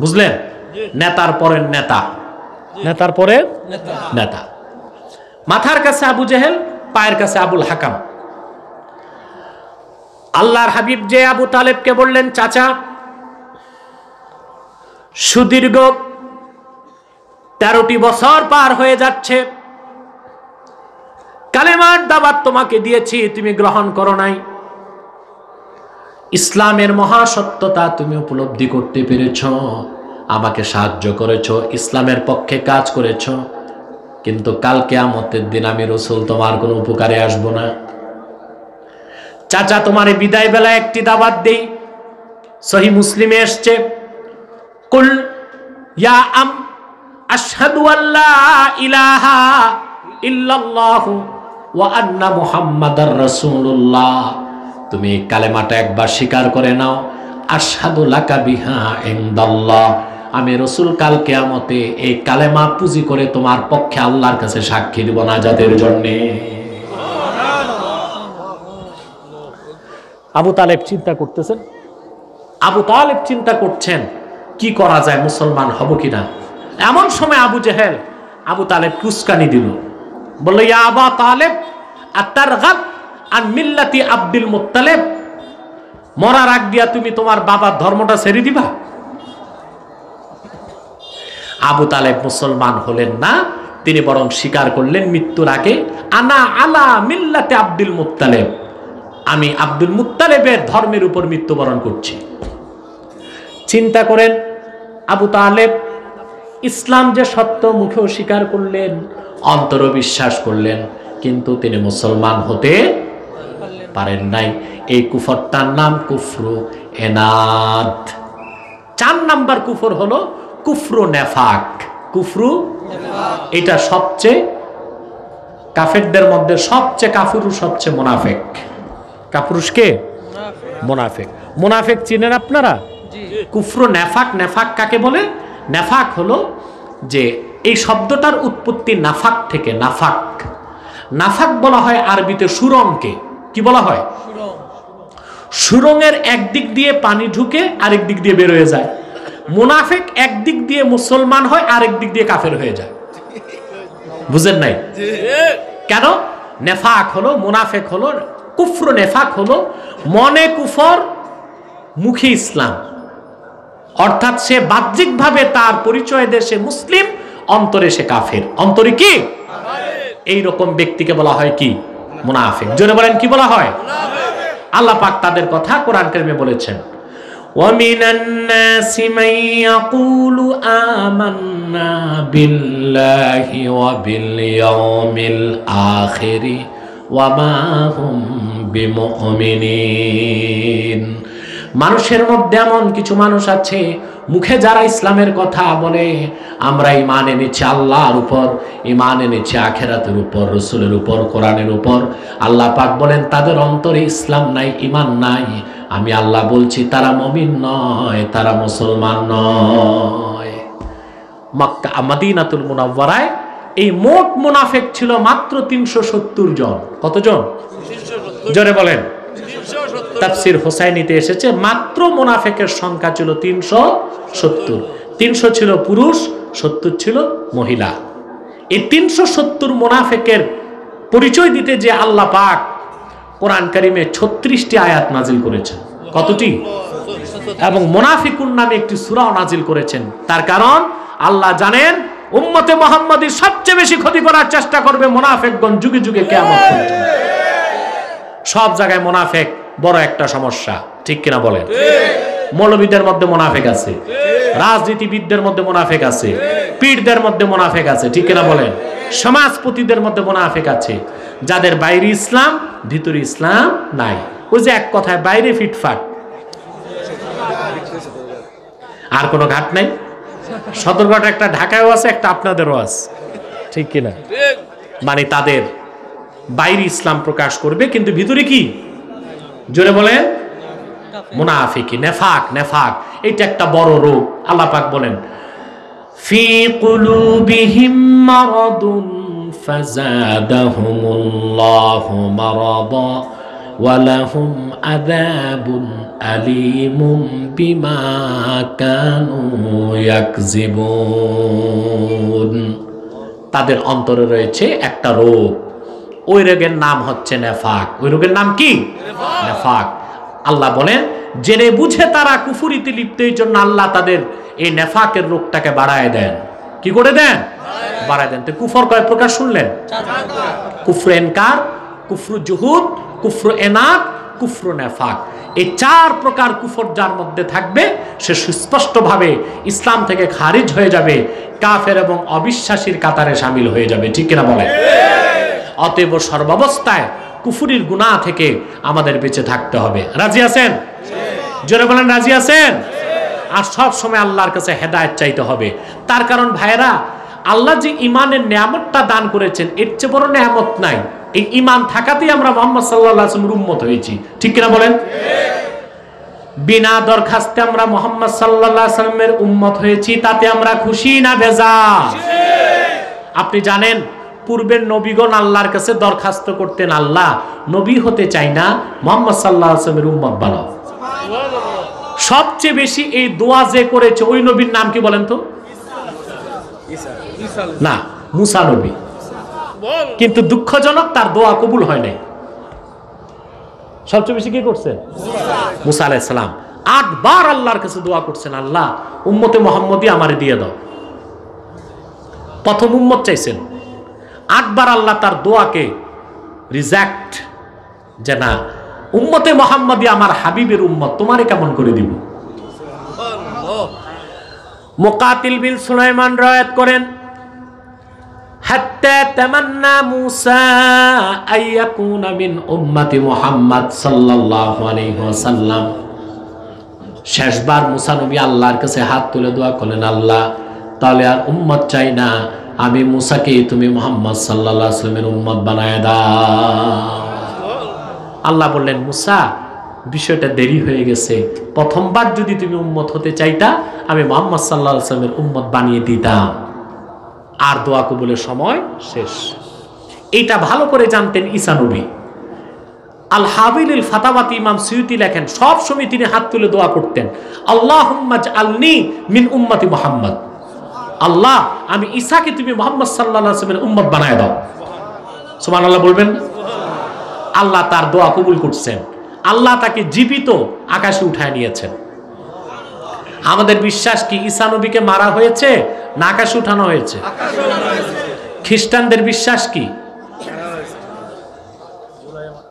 বুঝলেন? নেতার পরের নেতা, নেতার পরের নেতা। মাথার কাছে আবু জেহেল, পায়ের কাছে আবুল হাকাম। আল্লাহর হাবিব যে আবু তালেবকে বললেন, চাচা, সুদীর্ঘ 13টি বছর পার হয়ে যাচ্ছে, কালেমার দাওয়াত তোমাকে দিয়েছি, তুমি গ্রহণ করো নাই। ইসলামের মহাসত্যতা তুমি উপলব্ধি করতে পেরেছ, আমাকে সাহায্য করেছ, ইসলামের পক্ষে কাজ করেছ, কিন্তু কাল কিয়ামতের দিন আমি রাসূল তোমার কোনো উপকারে আসবো না। চাচা, তোমার বিদায় বেলা একটি দাওয়াত দেই। সহিহ মুসলিমে এসেছে, কুল ইয়া আম আশহাদু আল্লা ইলাহা ইল্লাল্লাহু ওয়া আন্না মুহাম্মাদার রাসূলুল্লাহ। তুমি কালেমাটা একবার স্বীকার করে নাও, আশহাদু লাকা বিহা ইনদাল্লাহ, আমি রাসূল কাল কিয়ামতে এই কালেমা পুঁজি করে তোমার পক্ষে আল্লাহর কাছে সাক্ষী দিব নাজাতের জন্য। আবু তালেব চিন্তা করতেছেন, আবু তালেব চিন্তা করছেন কি করা যায়, মুসলমান হব কিনা। এমন সময় আবু জেহেল আবু তালেব কুস্কানি দিল, বলল, ইয়া আবা তালেব আতারগাব আন মিল্লাতি আব্দুল মুত্তালিব, মরার আগ দিয়া তুমি তোমার বাবার ধর্মটা ছেড়ে দিবা? আবু তালেব মুসলমান হলেন না, তিনি বরং স্বীকার করলেন মৃত্যুর আগে, আনা আলা মিল্লাতে আব্দুল মুত্তালেব, আমি আব্দুল মুত্তালেবের ধর্মের উপর মৃত্যুবরণ করছি। চিন্তা করেন, আবু তালেব ইসলাম যে সত্য মুখেও স্বীকার করলেন, অন্তরও বিশ্বাস করলেন, কিন্তু তিনি মুসলমান হতে পারেন নাই। এই কুফরটার নাম কুফরু এনাদ। 4 নাম্বার কুফর হলো কুফরু নেফাক। কুফরু, এটা সবচেয়ে কাফেরদের মধ্যে সবচেয়ে কাফিরু, সবচেয়ে মুনাফিক। কাপুরুষ কে? মুনাফিক। মুনাফিক চিনেন আপনারা? কুফরু নেফাক। নেফাক কাকে বলে? নেফাক হলো যে এই শব্দটার উৎপত্তি নাফাক থেকে। নাফাক, নাফাক বলা হয় আরবিতে সুরংকে। কি বলা হয়? সুরঙের একদিক দিয়ে পানি ঢুকে আরেক দিক দিয়ে বের হয়ে যায়। মুনাফিক একদিক দিয়ে মুসলমান হয়, আরেক দিক দিয়ে কাফের হয়ে যায়। বুঝেন নাই কেন? নেফাক হলো, মুনাফিক হলো, কুফর নেফাক হলো মনে কুফর, মুখে ইসলাম। অর্থাৎ সে বাহ্যিকভাবে তার পরিচয় দেয় সে মুসলিম, অন্তরে সে কাফের। অন্তরে কি? এই রকম ব্যক্তিকে বলা হয় কি? মুনাফিক। জোরে বলেন, কি বলা হয়? আল্লাহ পাক তাদের কথা কোরআন কারিমে বলেছেন, ওয়ামিনান নাসি মান ইয়াকুলু আমান্না বিল্লাহি ওয়া বিল ইয়াউমিল আখিরি ওয়া মা হুম বিমুমিনিন। মানুষের মধ্যে এমন কিছু মানুষ আছে, মুখে যারা ইসলামের কথা বলে, আমরা ঈমান এনেছি আল্লাহর উপর, ঈমান এনেছি আখিরাতের উপর, রাসূলের উপর, কোরআনের উপর, আল্লাহ পাক বলেন তাদের অন্তরে ইসলাম নাই, ঈমান নাই। আমি আল্লাহ বলছি তারা মুমিন নয়, তারা মুসলমান নয়। মক্কা মদিনাতুল মুনাওয়ারায় এই মোট মুনাফিক ছিল মাত্র 370 জন। কতজন? জোরে বলেন। তাফসীর হোসাইনিতে এসেছে মাত্র মুনাফিকের সংখ্যা ছিল 370। 300 ছিল পুরুষ, 70 ছিল মহিলা। এই 370 মুনাফিকের পরিচয় দিতে যে আল্লাহ পাক কোরআন কারিমে 36টি আয়াত নাজিল করেছেন। কতটি? এবং মুনাফিকুন নামে একটি সূরাও নাজিল করেছেন। তার কারণ আল্লাহ জানেন উম্মতে মুহাম্মাদীর সবচেয়ে বেশি ক্ষতি করার চেষ্টা করবে মুনাফিকগণ যুগে যুগে কিয়ামত পর্যন্ত। সব জায়গায় মুনাফিক বড় একটা সমস্যা, ঠিক কিনা বলেন? মৌলবীদের মধ্যে মুনাফিক আছে, রাজনীতিবিদদের মধ্যে মুনাফিক আছে, পীরদের মধ্যে মুনাফিক আছে, ঠিক কিনা বলেন? সমাজপতিদের মধ্যে মুনাফিক আছে, যাদের বাইরে ইসলাম ভিতরে ইসলাম নাই। ওই যে এক কথায় বাইরে ফিটফাট, আর কোনো ঘাট নাই। সদরঘাট একটা ঢাকায়ও আছে, একটা আপনাদেরও আছে, ঠিক কিনা? মানে তাদের বাইরে ইসলাম প্রকাশ করবে কিন্তু ভিতরে কি? জোরে বলেন, মুনাফিকি, নেফাক। নেফাক এটা একটা বড় রোগ। আল্লাহ পাক বলেন ফি কুলুবিহিম মারাদুন ফাযাদাহুমুল্লাহু মারাদা ওয়া লাহুম আযাবুন আলীমুম বিমা কানু ইয়াকযিবুন। তাদের অন্তরে রয়েছে একটা রোগ, ওই রোগের নাম হচ্ছে নেফাক। ওই রোগের নাম কি? নেফাক। আল্লাহ বলেন জেনে বুঝে তারা কুফরিতে লিপ্ত, এই জন্য আল্লাহ তাদের এই নেফাকের রোগটাকে বাড়ায় দেন। কি করে দেন? বাড়ায় দেন। তো কুফর কয় প্রকার শুনলেন? কুফর ইনকার, কুফর জুহুদ, কুফর এনাদ, কুফর নেফাক। এই 4 প্রকার কুফর যার মধ্যে থাকবে সে সুস্পষ্টভাবে ইসলাম থেকে খারিজ হয়ে যাবে, কাফের এবং অবিশ্বাসীর কাতারে শামিল হয়ে যাবে, ঠিক কিনা বলেন? অতএব সর্বাবস্থায় কুফরির গুনাহ থেকে আমাদের বেঁচে থাকতে হবে। রাজি আছেন? জোরে বলেন, রাজি আছেন? আর সব সময় আল্লাহর কাছে হেদায়েত চাইতে হবে। তার কারণ ভাইরা, আল্লাহ যে ইমানের নিয়ামতটা দান করেছেন এর চেয়ে বড় নিয়ামত নাই। এই ইমান থাকাতেই আমরা মুহাম্মদ সাল্লাল্লাহু আলাইহি ওয়াসাল্লামের উম্মত হয়েছি, ঠিক কিনা বলেন? বিনা দরখাস্তে আমরা মুহাম্মদ সাল্লাল্লাহু আলাইহি ওয়াসাল্লামের উম্মত হয়েছি, তাতে আমরা খুশি না বেজার? আপনি জানেন পূর্বের নবীগণ আল্লাহর কাছে দরখাস্ত করতেন, আল্লাহ নবী হতে চাই না, মুহাম্মদ সাল্লাল্লাহু আলাইহি ওয়াসাল্লামের উম্মত বানাও। সবচেয়ে বেশি এই দোয়া যে করেছে ওই নবীর নাম কি বলেন তো? না, মুসা নবী। কিন্তু দুঃখজনক তার দোয়া কবুল হয় নাই। সবচেয়ে বেশি কি করছেন? মুসা আলাইহিস সালাম 8 বার আল্লাহর কাছে দোয়া করছেন, আল্লাহ উম্মতে মুহাম্মদী আমারে দিয়ে দাও। প্রথম উম্মত চাইছেন, 8 বার আল্লাহ তার দোয়াকে রিজেক্ট, যে না, উম্মতে মুহাম্মদী আমার হাবিবের উম্মত, তোমারে কেমন করে দিব। মুকাতিল বিন সুলাইমান রায়াত করেন, হাত্তা তামান্না মুসা আইয়াকুনা মিন উম্মতি মুহাম্মদ সাল্লাল্লাহু আলাইহি ওয়াসাল্লাম। শেষবার মুসা নবী আল্লাহর কাছে হাত তুলে দোয়া করলেন, আল্লাহ তাহলে আর উম্মত চাই না, আমি মুসাকে তুমি মুহাম্মদ সাল্লাল্লাহু আলাইহি ওয়াসাল্লামের উম্মত বানায় দাও। আল্লাহ বললেন, মুসা বিষয়টা দেরি হয়ে গেছে, প্রথমবার যদি তুমি উম্মত হতে চাইতা আমি মুহাম্মদ সাল্লাল্লাহু আলাইহি ওয়াসাল্লামের উম্মত বানিয়ে দিতাম। আর দোয়া কবুলের সময় শেষ। এটা ভালো করে জানতেন ঈসা নবী। আল হাবিলিল ফাতাওয়াতে ইমাম সুয়ুতি লেখেন, সব সময় তিনি হাত তুলে দোয়া করতেন, আল্লাহুম্মা জাআলনি মিন উম্মতি মুহাম্মদ, আল্লাহ আমি ঈসাকে তুমি মুহাম্মদ সাল্লাল্লাহু আলাইহি ওয়াসাল্লামের উম্মত বানায় দাও। সুবহানাল্লাহ বলবেন। আল্লাহ তার দোয়া কবুল করছেন, আল্লাহ তাকে জীবিত আকাশে উঠায় নিয়েছেন। আমাদের বিশ্বাস কি ঈসা নবীকে মারা হয়েছে না আকাশে উঠানো হয়েছে? খ্রিস্টানদের বিশ্বাস কি?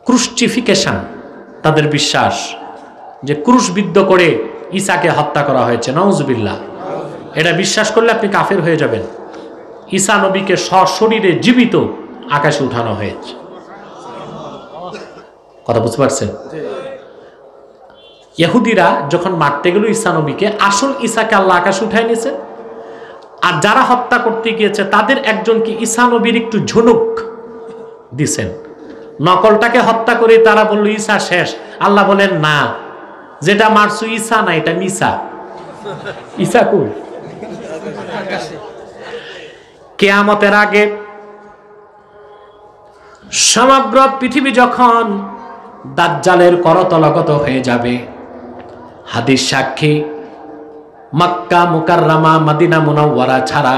ক্রুশিফিকেশন, তাদের বিশ্বাস যে ক্রুশবিদ্ধ করে ঈসাকে হত্যা করা হয়েছে। নাউজুবিল্লাহ। এটা বিশ্বাস করলে আপনি কাফের হয়ে যাবেন। ঈসা নবীকে সশরীরে জীবিত আকাশে উঠানো হয়েছে। কথা বুঝতে পারছেন? ইহুদিরা যখন মারতে গেল ঈসা নবীকে, আসল ঈসাকে আল্লাহ আকাশে উঠায় নিয়েছে। আর যারা হত্যা করতে গিয়েছে তাদের একজনকে ঈসা নবীর একটু ঝুনুক দিছেন, নকলটাকে হত্যা করে তারা বলল ঈসা শেষ। আল্লাহ বলেন, না, যেটা মারছু ঈসা না, এটা মিসা। ঈসা কই? কিয়ামতের আগে সমগ্র পৃথিবী যখন দাজ্জালের করতলগত হয়ে যাবে, হাদিস সাক্ষী, মক্কা মুকাররমা মদিনা মুনাওয়ারা ছাড়া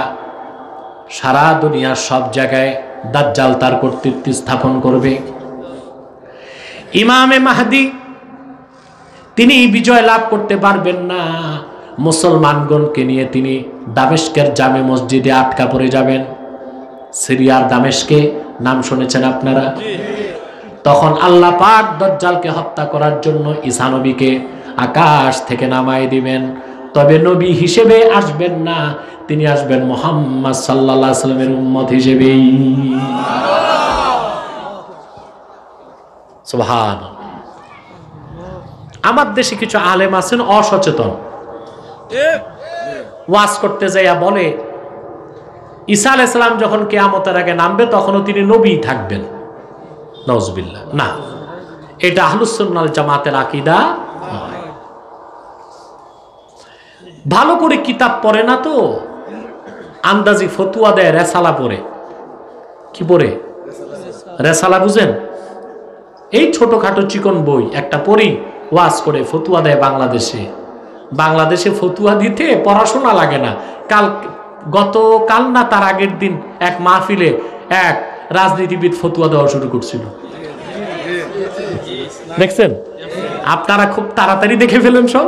সারা দুনিয়ার সব জায়গায় দাজ্জাল তার কর্তৃত্ব স্থাপন করবে। ইমামে মাহদি তিনি বিজয় লাভ করতে পারবেন না। মুসলমানগণকে নিয়ে তিনি দামেস্কের জামে মসজিদে আটকা পড়ে যাবেন। সিরিয়ার দামেস্কে নাম শুনেছেন আপনারা? তখন আল্লাহ পাক দাজ্জালকে হত্যা করার জন্য ঈসা নবীকে আকাশ থেকে নামায় দিবেন। তবে নবী হিসেবে আসবেন না, তিনি আসবেন মুহাম্মদ সাল্লাল্লাহু আলাইহি ওয়াসাল্লামের উম্মত হিসেবেই। সুবহানাল্লাহ। আমার দেশে কিছু আলেম আছেন অসচেতন, ওয়াজ করতে যাইয়া বলে ঈসা আলাইহিস সালাম যখন কিয়ামতের আগে নামবে তখনও তিনি নবী থাকবেন। নাউজুবিল্লাহ। না, এটা আহলুস সুন্নাহ ওয়াল জামাতের আকীদা নয়। ভালো করে কিতাব পড়ে না তো, আন্দাজি ফতুয়া দেয়, রেসালা পড়ে। কি পড়ে? রেসালা বুঝেন? এই ছোটখাটো চিকন বই একটা পড়ি, ওয়াজ করে ফতুয়া দেয়। বাংলাদেশে ফতুয়া দিতে পড়াশোনা লাগে না। গতকাল না তার আগের দিন এক মাহফিলে এক রাজনীতিবিদ ফতুয়া দেওয়া শুরু করছিল, দেখছেন? আপনারা খুব তাড়াতাড়ি দেখে ফেলেন সব।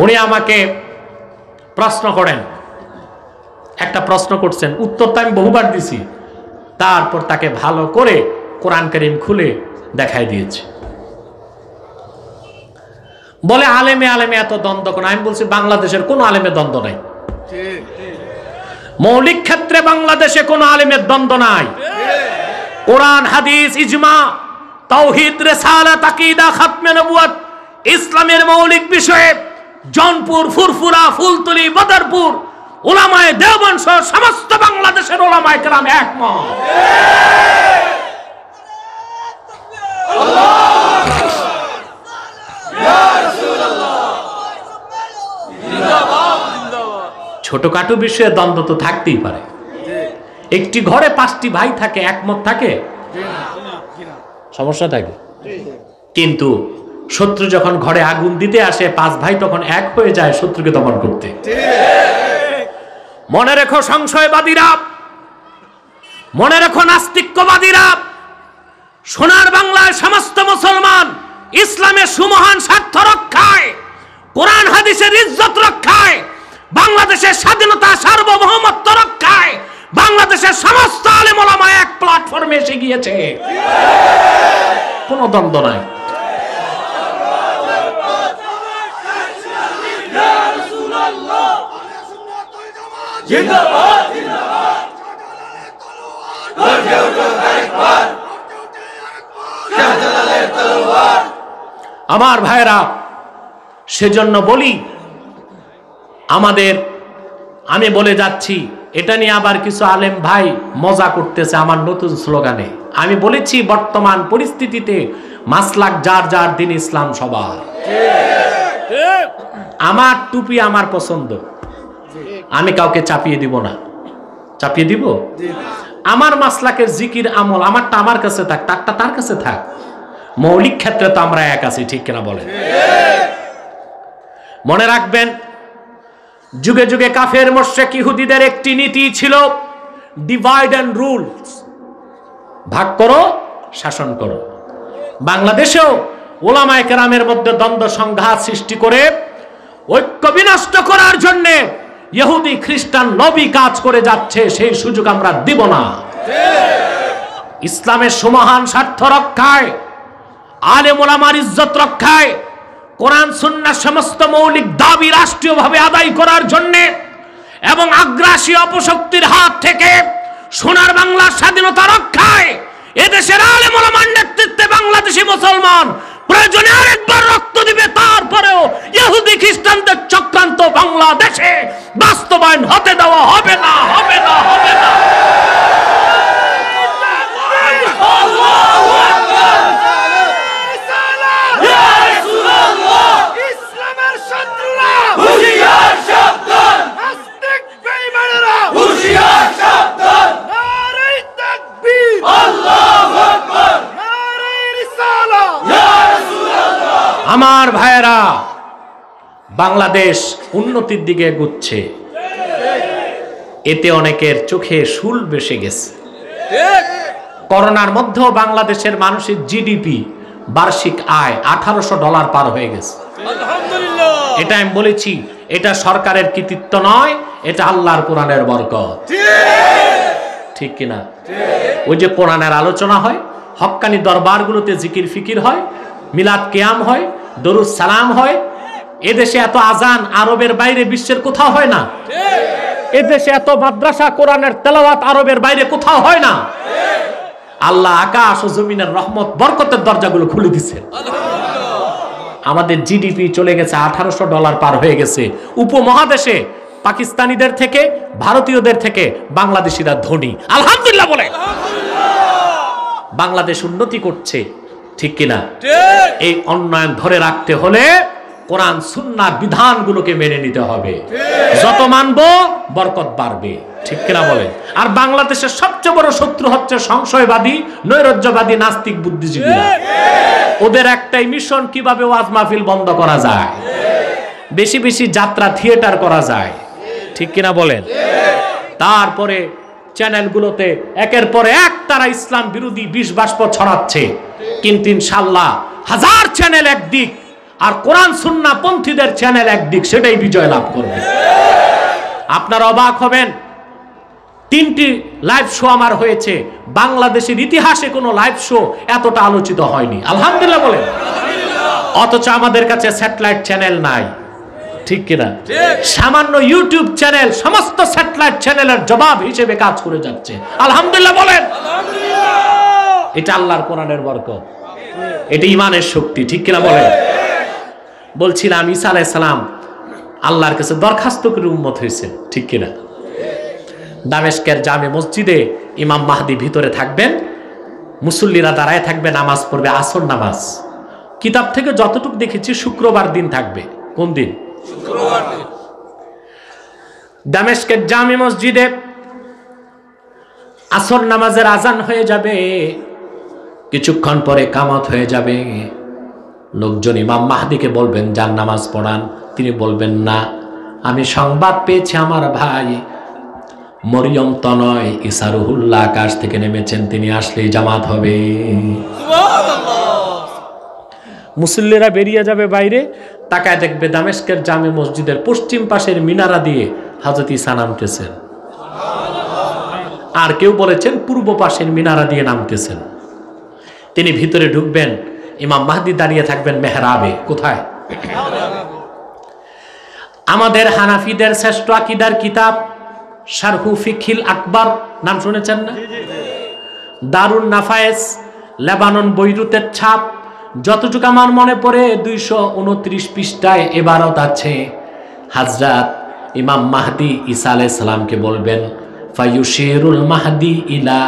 উনি আমাকে প্রশ্ন করেন, একটা প্রশ্ন করছেন, উত্তর তো আমি বহুবার দিছি। তারপর তাকে ভালো করে কোরআন কারীম খুলে দেখাই দিয়েছে। বলে আলেমে আলেমে এত দ্বন্দ্ব কোন? আমি বলছি বাংলাদেশের কোন আলেমে দ্বন্দ্ব নাই। মৌলিক ক্ষেত্রে বাংলাদেশে কোন আলেমের দ্বন্দ্ব নাই। কোরআন, হাদিস, ইজমা, তাওহীদ, রিসালাত, আকীদা, খাতমে নবুয়ত, ইসলামের মৌলিক বিষয়ে জনপুর, ফুরফুরা, ফুলতলি, বদরপুর উলামায়ে দেওবন্দ সহ সমস্ত বাংলাদেশের উলামায়ে কেরাম একমত। ছোটখাটো বিষয়ে দ্বন্দ্ব তো থাকতেই পারে। একটি ঘরে 5টি ভাই থাকে, একমত থাকে, সমস্যা থাকে। কিন্তু শত্রু যখন ঘরে আগুন দিতে আসে, 5 ভাই তখন এক হয়ে যায় শত্রুকে দমন করতে। মনে রেখো সংশয়বাদীরা, মনে রেখো নাস্তিক্যবাদীরা, সোনার বাংলার সমস্ত মুসলমান ইসলামের সুমহান স্বার্থ রক্ষায়, কোরআন হাদিসের ইজ্জত রক্ষায়, বাংলাদেশের স্বাধীনতা সার্বভৌমত্ব রক্ষায় বাংলাদেশের সমস্ত আলেম ওলামা এক প্ল্যাটফর্মে এসে গিয়েছে। কোনো দ্বন্দ্ব নাই। আমার ভাইরা, সেজন্য বলি আমি বলে যাচ্ছি, এটা নিয়ে আবার কিছু আলেম ভাই মজা করতেছে আমার নতুন স্লোগানে। আমি বলেছি বর্তমান পরিস্থিতিতে মাসলাক যার যার, দিন ইসলাম সবার। আমার টুপি আমার পছন্দ, আমি কাউকে চাপিয়ে দিব না। চাপিয়ে দিব? আমার মাসলাকের জিকির আমল আমারটা আমার কাছে থাক, তারটা তার কাছে থাক। মৌলিক ক্ষেত্রে তো আমরা এক আছি, ঠিক কিনা বলেন? মনে রাখবেন, যুগে যুগে কাফের মুশরিক ইহুদিদের একটি নীতি ছিল ডিভাইড এন্ড রুল, ভাগ করো শাসন করো। বাংলাদেশেও ওলামায়ে কেরামের মধ্যে দ্বন্দ্ব সংঘাত সৃষ্টি করে ঐক্য বিনষ্ট করার জন্য ইহুদি খ্রিস্টান লবি কাজ করে যাচ্ছে, সেই সুযোগ আমরা দিব না। ইসলামের সুমহান স্বার্থ রক্ষায়, আলেম ওলামার ইজ্জত রক্ষায়, কোরআন সুন্নাহ সমস্ত মৌলিক দাবি রাষ্ট্রীয়ভাবে আদায় করার জন্য এবং আগ্রাসী অপশক্তির হাত থেকে সোনার বাংলার স্বাধীনতা রক্ষায় এদেশের আলেম ওলামার নেতৃত্বে বাংলাদেশি মুসলমান প্রয়োজনে আরেকবার রক্ত দিবে। তারপরেও ইহুদি খ্রিস্টানদের চক্রান্ত বাংলাদেশে বাস্তবায়ন হতে দেওয়া হবে না, হবে না, হবে না। আমার ভাইয়েরা, বাংলাদেশ উন্নতির দিকে এগুচ্ছে, এতে অনেকের চোখে শুল বেসে গেছে। করোনার মধ্যেও বাংলাদেশের মানুষের জিডিপি বার্ষিক আয় $1800 পার হয়ে গেছে। এটা আমি বলেছি, এটা সরকারের কৃতিত্ব নয়, এটা আল্লাহর কোরআনের বরকত। ঠিক কিনা? ওই যে কোরআনের আলোচনা হয়, হক্কানি দরবারগুলোতে জিকির ফিকির হয়, মিলাদ কিয়াম হয়, দরুদ সালাম হয়। এদেশে এত আজান আরবের বাইরে বিশ্বের কোথাও হয় না। এদেশে এত মাদ্রাসা কোরআনের তেলাওয়াত আরবের বাইরে কোথাও হয় না। আল্লাহ আকাশ ও জমিনের রহমত বরকতের দরজাগুলো খুলে দিচ্ছেন। আমাদের জিডিপি চলে গেছে $1800 পার হয়ে গেছে। উপমহাদেশে পাকিস্তানিদের থেকে, ভারতীয়দের থেকে বাংলাদেশিরা ধনী। আলহামদুলিল্লাহ বলে। বাংলাদেশ উন্নতি করছে, ঠিক কিনা? এই উন্নয়ন ধরে রাখতে হলে কোরআন সুন্নাহর বিধানগুলোকে মেনে নিতে হবে। যত মানবো বরকত বাড়বে, ঠিক কিনা বলেন? আর বাংলাদেশের সবচেয়ে বড় শত্রু হচ্ছে সংশয়বাদী, নৈরাজ্যবাদী, নাস্তিক বুদ্ধিজীবীরা। ওদের একটাই মিশন, কিভাবে ওয়াজ মাহফিল বন্ধ করা যায়, বেশি বেশি যাত্রা থিয়েটার করা যায়, ঠিক কিনা বলেন? তারপরে চ্যানেলগুলোতে একের পর এক তারা ইসলাম বিরোধী বিষ বাষ্প ছড়াচ্ছে। কিন্তু ইনশাআল্লাহ 1000 চ্যানেল একদিক আর কোরআন সুন্নাহ পন্থীদের চ্যানেল একদিক, সেটাই বিজয় লাভ করবে। আপনারা অবাক হবেন, 3টি লাইভ শো আমার হয়েছে। বাংলাদেশের ইতিহাসে কোনো লাইভ শো এতটা আলোচিত হয়নি। আলহামদুলিল্লাহ বলেন। অথচ আমাদের কাছে স্যাটেলাইট চ্যানেল নাই, ঠিক কিনা? সামান্য ইউটিউব চ্যানেল সমস্ত স্যাটেলাইট চ্যানেলের জবাব হিসেবে কাজ করে যাচ্ছে। আলহামদুলিল্লাহ বলেন। এটা আল্লাহর কোরআনের বরকত, এটা ইমানের শক্তি, ঠিক কিনা বলেন? বলছিলাম ঈসা আলাইহিস সালাম আল্লাহর কাছে দরখাস্ত করে উম্মত হয়েছে, ঠিক কিনা? দামেস্কের জামে মসজিদে ইমাম মাহদি ভিতরে থাকবেন, মুসল্লিরা দাঁড়ায় থাকবে, নামাজ পড়বে, আসর নামাজ। কিতাব থেকে যতটুকু দেখেছি শুক্রবার দিন থাকবে। কোন দিন? শুক্রবার দিন। দামেস্কের জামে মসজিদে আসর নামাজের আজান হয়ে যাবে, কিছুক্ষণ পরে কামত হয়ে যাবে। লোকজন ইমাম মাহদিকে বলবেন যান নামাজ পড়ান। তিনি বলবেন না, আমি সংবাদ পেয়েছি আমার ভাই মরিয়ম তো নয়, ঈসা রুহুল্লাহ আকাশ থেকে নেমেছেন, তিনি আসলেই জামাত হবে। মুসল্লিরা বেরিয়ে যাবে বাইরে, তাকায় দেখবে দামেস্কের জামে মসজিদের পশ্চিম পাশের মিনারা দিয়ে হযরত ঈসা নামতেছেন। আর কেউ বলেছেন পূর্ব পাশের মিনারা দিয়ে নামতেছেন। তিনি ভিতরে ঢুকবেন, ইমাম মাহদি দাঁড়িয়ে থাকবেন মেহরাবে। কোথায়? আমাদের হানাফিদের শ্রেষ্ঠ আকীদার কিতাব শারহু ফিকহিল আকবার নাম শুনেছেন না? দারুন নাফায়েস, লেবানন বৈরুতের ছাপ। যতটুকু আমার মনে পড়ে 229 পৃষ্ঠায় এবারত আছে, হযরত ইমাম মাহদি ঈসা আলাইহিস সালামকে বলবেন, ফায়ুশিরুল মাহদি ইলা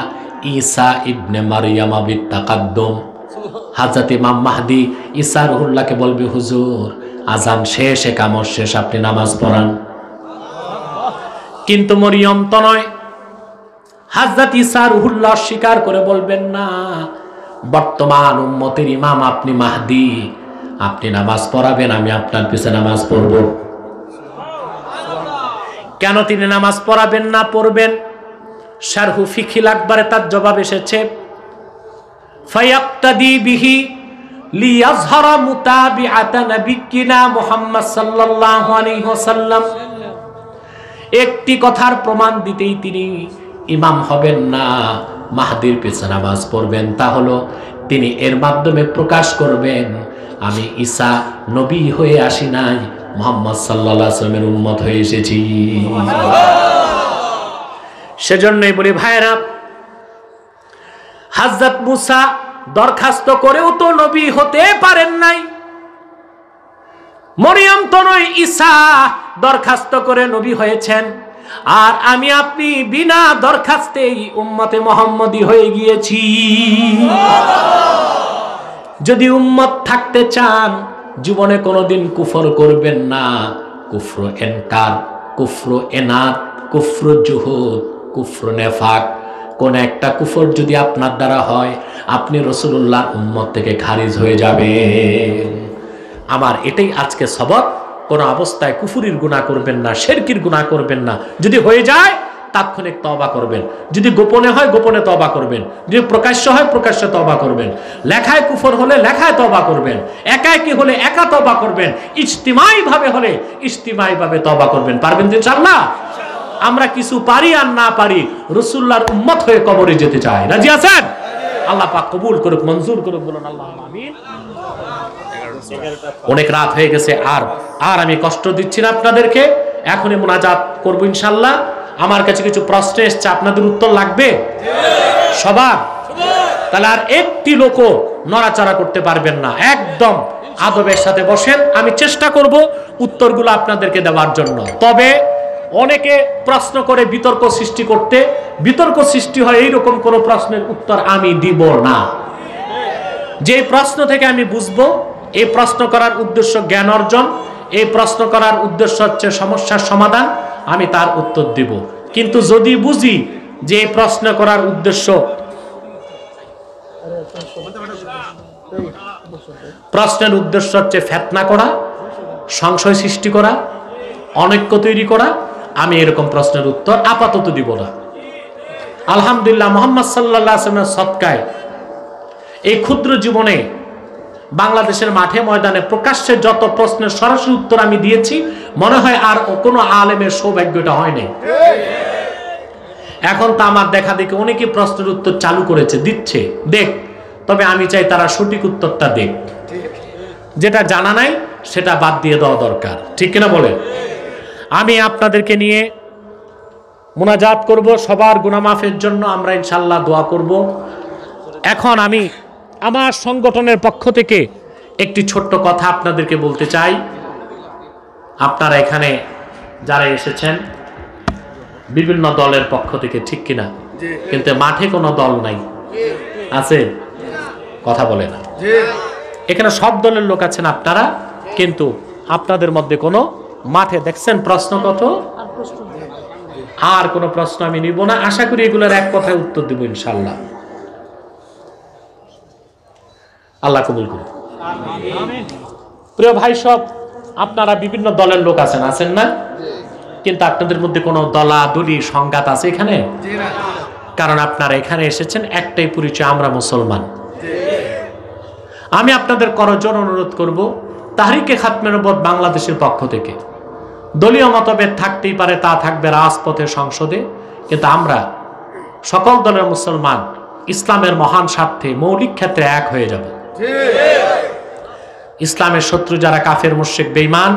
ঈসা ইবনে মারইয়াম বিত্তাকাদ্দুম। হযরত ইমাম মাহদি ঈসা রুহুল্লাহকে বলবে, হুজুর আজান শেষ, একামত শেষ, আপনি নামাজ পড়ান। কিন্তু মরিয়ম তো নয়, হযরত ঈসা রুহুল্লাহ স্বীকার করে বলবেন, না, বর্তমান উম্মতের ইমাম আপনি মাহদি, আপনি নামাজ পড়াবেন, আমি আপনার পিছনে নামাজ পড়ব। কেন তিনি নামাজ পড়াবেন না পড়বেন? শারহু ফিকহিল আকবারে তার জবাব এসেছে, ফায়াক্তাদি বিহি লিয়াজহারা মুতাবিআতা নবিয়িনা মুহাম্মদ সাল্লাল্লাহু আলাইহি ওয়াসাল্লাম। একটি কথার প্রমাণ দিতেই তিনি ইমাম হবেন না, মাহদির পিছনে নামাজ পড়বেন, তা হলো তিনি এর মাধ্যমে প্রকাশ করবেন, আমি ঈসা নবী হয়ে আসি নাই, মুহাম্মদ সাল্লাল্লাহু আলাইহি ওয়াসাল্লামের উম্মত হয়ে এসেছি। সেজন্যই বলি ভাইরা, হযরত মুসা দরখাস্ত করেও তো নবী হতে পারেন নাই, মরিয়ম তো নয়, ঈসা দরখাস্ত করে নবী হয়েছেন। আর আমি আপনি বিনা দরখাস্তেই উম্মতে মুহাম্মদী হয়ে গিয়েছি। যদি উম্মত থাকতে চান, জীবনে কোনোদিন কুফর করবেন না। কুফর এনকার, কুফর এনাত, কুফর জুহুদ, কুফর নেফাক, কোন একটা কুফর যদি আপনার দ্বারা হয়, আপনি রাসূলুল্লাহর উম্মত থেকে খারিজ হয়ে যাবেন। আমার এটাই আজকে সবক। কোন অবস্থায় কুফুরির গুনাহ করবেন না, শিরকির গুনাহ করবেন না। যদি হয়ে যায় তাৎক্ষণিক তওবা করবেন, যদি গোপনে হয় গোপনে তওবা করবেন, যদি প্রকাশ্য হয় প্রকাশ্যে তওবা করবেন, লেখায় কুফর হলে লেখায় তওবা করবেন, একাকী হলে একা তওবা করবেন, ইজতিমাই ভাবে হলে ইজতিমাই ভাবে তওবা করবেন। পারবেন ইনশাআল্লাহ? আমরা কিছু পারি আর না পারি, রাসূলুল্লাহর উম্মত হয়ে কবরে যেতে চাই। রাজি আছেন? আল্লাহ পাক কবুল করুক, মঞ্জুর করুক, বলুন আল্লাহুম্মা আমিন। অনেক রাত হয়ে গেছে, আর আমি কষ্ট দিচ্ছি না আপনাদেরকে। এখনই মুনাজাত করব ইনশাআল্লাহ। আমার কাছে কিছু প্রশ্ন এসেছে, আপনাদের উত্তর লাগবে সবার? তাহলে আর একটি লোকও নড়াচড়া করতে পারবেন না, একদম আদবের সাথে বসেন। আমি চেষ্টা করব উত্তরগুলো আপনাদেরকে দেওয়ার জন্য। তবে অনেকে প্রশ্ন করে বিতর্ক সৃষ্টি করতে, বিতর্ক সৃষ্টি হয় এইরকম কোন প্রশ্নের উত্তর আমি দিব না। যে প্রশ্ন থেকে আমি বুঝবো এই প্রশ্ন করার উদ্দেশ্য জ্ঞান অর্জন, এই প্রশ্ন করার উদ্দেশ্য হচ্ছে সমস্যার সমাধান, আমি তার উত্তর দিব। কিন্তু যদি বুঝি যে এই প্রশ্ন করার উদ্দেশ্য, প্রশ্নের উদ্দেশ্য হচ্ছে ফিতনা করা, সংশয় সৃষ্টি করা, অনৈক্য তৈরি করা, আমি এরকম প্রশ্নের উত্তর আপাতত দিব না। আলহামদুলিল্লাহ, মুহাম্মদ সাল্লাল্লাহু আলাইহি ওয়াসাল্লামের সদকায় এই ক্ষুদ্র জীবনে বাংলাদেশের মাঠে ময়দানে প্রকাশ্যে যত প্রশ্নের সরাসরি উত্তর আমি দিয়েছি, মনে হয় আর কোনো আলেমের সৌভাগ্যটা হয়নি। এখন তো আমার দেখা দেখি অনেকে প্রশ্নের উত্তর চালু করেছে, দিচ্ছে, দেখ। তবে আমি চাই তারা সঠিক উত্তরটা দেখ, যেটা জানা নাই সেটা বাদ দিয়ে দেওয়া দরকার। ঠিক কিনা বলে? আমি আপনাদেরকে নিয়ে মুনাজাত করব, সবার গুনাহ মাফের জন্য আমরা ইনশাআল্লাহ দোয়া করব। এখন আমি আমার সংগঠনের পক্ষ থেকে একটি ছোট্ট কথা আপনাদেরকে বলতে চাই। আপনারা এখানে যারা এসেছেন বিভিন্ন দলের পক্ষ থেকে, ঠিক কিনা? কিন্তু মাঠে কোনো দল নাই, আছে? কথা বলে না। এখানে সব দলের লোক আছেন আপনারা, কিন্তু আপনাদের মধ্যে কোনো মাঠে দেখছেন প্রশ্ন কত? আর কোনো প্রশ্ন আমি নিব না। আশা করি এগুলোর এক কথায় উত্তর দিব ইনশাআল্লাহ। আল্লাহ কবুল করুন। প্রিয় ভাই সব, আপনারা বিভিন্ন দলের লোক আছেন, আছেন না? কিন্তু আপনাদের মধ্যে কোনো দলাদলি সংঘাত আছে এখানে? কারণ আপনারা এখানে এসেছেন একটাই পরিচয়, আমরা মুসলমান। আমি আপনাদের করজোড়ে অনুরোধ করব, তাহরিকে খাতমে নবুয়ত বাংলাদেশের পক্ষ থেকে দলীয় মতভেদ থাকতেই পারে, তা থাকবে রাজপথে, সংসদে, কিন্তু আমরা সকল দলের মুসলমান ইসলামের মহান স্বার্থে মৌলিক ক্ষেত্রে এক হয়ে যাব। ইসলামের শত্রু যারা কাফের, মুশরিক, বেঈমান,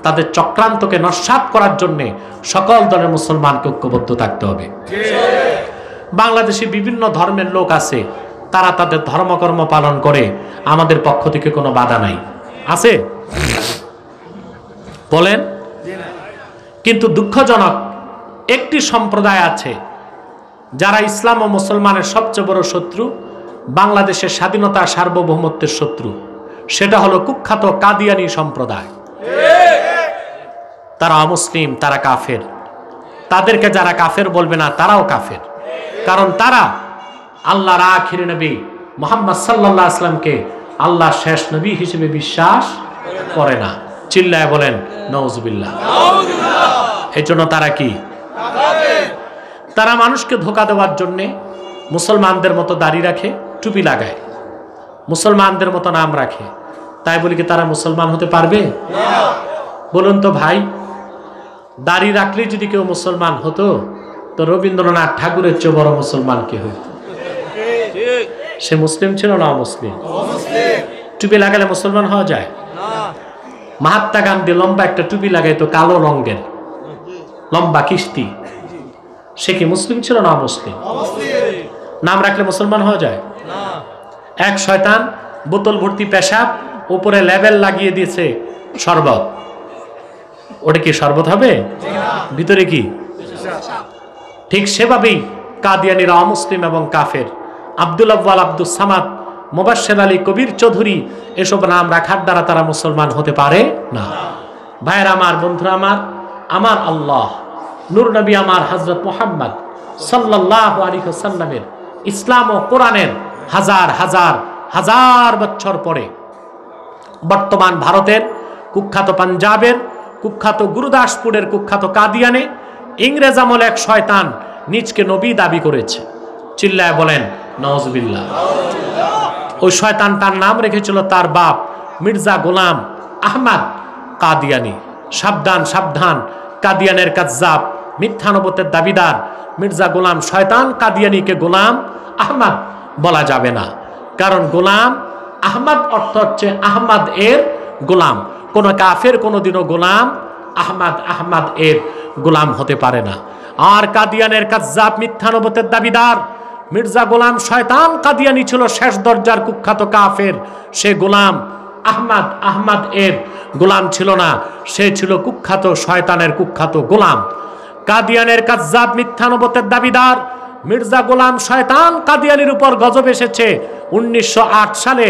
তাদের চক্রান্তকে নস্যাৎ করার জন্য সকল দলের মুসলমানকে ঐক্যবদ্ধ থাকতে হবে। বাংলাদেশে বিভিন্ন ধর্মের লোক আছে, তারা তাদের ধর্মকর্ম পালন করে, আমাদের পক্ষ থেকে কোনো বাধা নাই, আছে বলেন? কিন্তু দুঃখজনক একটি সম্প্রদায় আছে যারা ইসলাম ও মুসলমানের সবচেয়ে বড় শত্রু, বাংলাদেশের স্বাধীনতা সার্বভৌমত্বের শত্রু, সেটা হলো কুখ্যাত কাদিয়ানি সম্প্রদায়। তারা অমুসলিম, তারা কাফের। তাদেরকে যারা কাফের বলবে না, তারাও কাফের, কারণ তারা আল্লাহর আখির নবী মুহাম্মদ সাল্লাল্লাহু আলাইহি ওয়াসাল্লামকে আল্লাহর শেষ নবী হিসেবে বিশ্বাস করে না। চিল্লায় বলেন নাউজুবিল্লাহ। এই জন্য তারা কি? তারা মানুষকে ধোঁকা দেওয়ার জন্যে মুসলমানদের মতো দাড়ি রাখে, টুপি লাগায়, মুসলমানদের মতো নাম রাখে। তাই বলি কি তারা মুসলমান হতে পারবে? বলুন তো ভাই, দাড়ি রাখলে যদি কেউ মুসলমান হতো, তো রবীন্দ্রনাথ ঠাকুরের চেয়ে বড় মুসলমান কে হইত? সে মুসলিম ছিল না অমুসলিম? টুপি লাগালে মুসলমান হওয়া যায়? মহাত্মা গান্ধী লম্বা একটা টুপি লাগাইতো, কালো রঙের লম্বা কিস্তি, সে কি মুসলিম ছিল না অমুসলিম? নাম রাখলে মুসলমান হওয়া যায়? এক শয়তান বোতল ভর্তি পেশাব, উপরে লেবেল লাগিয়ে দিয়েছে শরবত, ওটা কি শরবত হবে? ভিতরে কি? ঠিক সেভাবেই কাদিয়ানিরা অমুসলিম এবং কাফের। আব্দুল আউয়াল, আব্দুস সামাদ, মুবাশশির আলী, কবির চৌধুরী, এসব নাম রাখার দ্বারা তারা মুসলমান হতে পারে না। ভাইয়েরা আমার, বন্ধুরা আমার, আমার আল্লাহ, নূর নবী আমার হযরত মুহাম্মদ সাল্লাল্লাহু আলাইহি ওয়াসাল্লামের ইসলাম ও কোরআনের হাজার হাজার হাজার বছর পরে বর্তমান ভারতের কুখ্যাত পাঞ্জাবের কুখ্যাত গুরুদাসপুরের কুখ্যাত কাদিয়ানে ইংরেজ আমল এক শয়তান নিজকে নবী দাবি করেছে। চিল্লায় বলেন নাউজুবিল্লাহ। ওই শয়তানটার নাম রেখেছিল তার বাপ মির্জা গোলাম আহমদ কাদিয়ানি। সাবধান সাবধান, কাদিয়ানের কাজ্জাব, মিথ্যা নবুয়তের দাবিদার মির্জা গোলাম শয়তান কাদিয়ানিকে গোলাম আহমদ বলা যাবে না, কারণ গোলাম আহমদ অর্থ হচ্ছে আহমদ এর গোলাম। কোন কাফের কোনোদিনও গোলাম আহমদ এর গোলাম হতে পারে না। আর কাদিয়ানের কাজ্জাব, মিথ্যা নবুয়তের দাবিদার মির্জা গোলাম শয়তান কাদিয়ানি ছিল শেষ দরজার কুখ্যাত কাফের। সে গোলাম আহমদ এর গোলাম ছিল না, সে ছিল কুখ্যাত শয়তানের কুখ্যাত গোলাম। কাদিয়ানের কাজ্জাব, মিথ্যা নবুয়তের দাবিদার মির্জা গোলাম শয়তান কাদিয়ানির উপর গজব এসেছে 1908 সালে।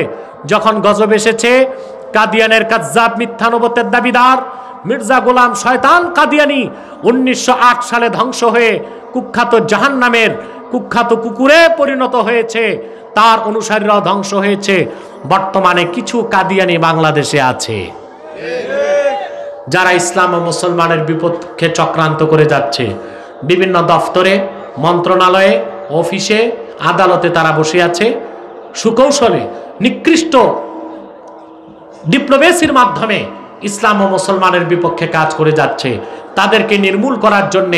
যখন গজব এসেছে, কাদিয়ানের কাজ্জাব, মিথ্যা নবুয়তের দাবিদার মির্জা গোলাম শয়তান কাদিয়ানি 1908 সালে ধ্বংস হয়ে কুখ্যাত জাহান্নামের কুখ্যাত কুকুরে পরিণত হয়েছে, তার অনুসারীরাও ধ্বংস হয়েছে। বর্তমানে কিছু কাদিয়ানি বাংলাদেশে আছে যারা ইসলাম ও মুসলমানের বিপক্ষে চক্রান্ত করে যাচ্ছে। বিভিন্ন দফতরে, মন্ত্রণালয়ে, অফিসে, আদালতে তারা বসে আছে, সুকৌশলে নিকৃষ্ট ডিপ্লোমেসির মাধ্যমে ইসলাম ও মুসলমানের বিপক্ষে কাজ করে যাচ্ছে। তাদেরকে নির্মূল করার জন্য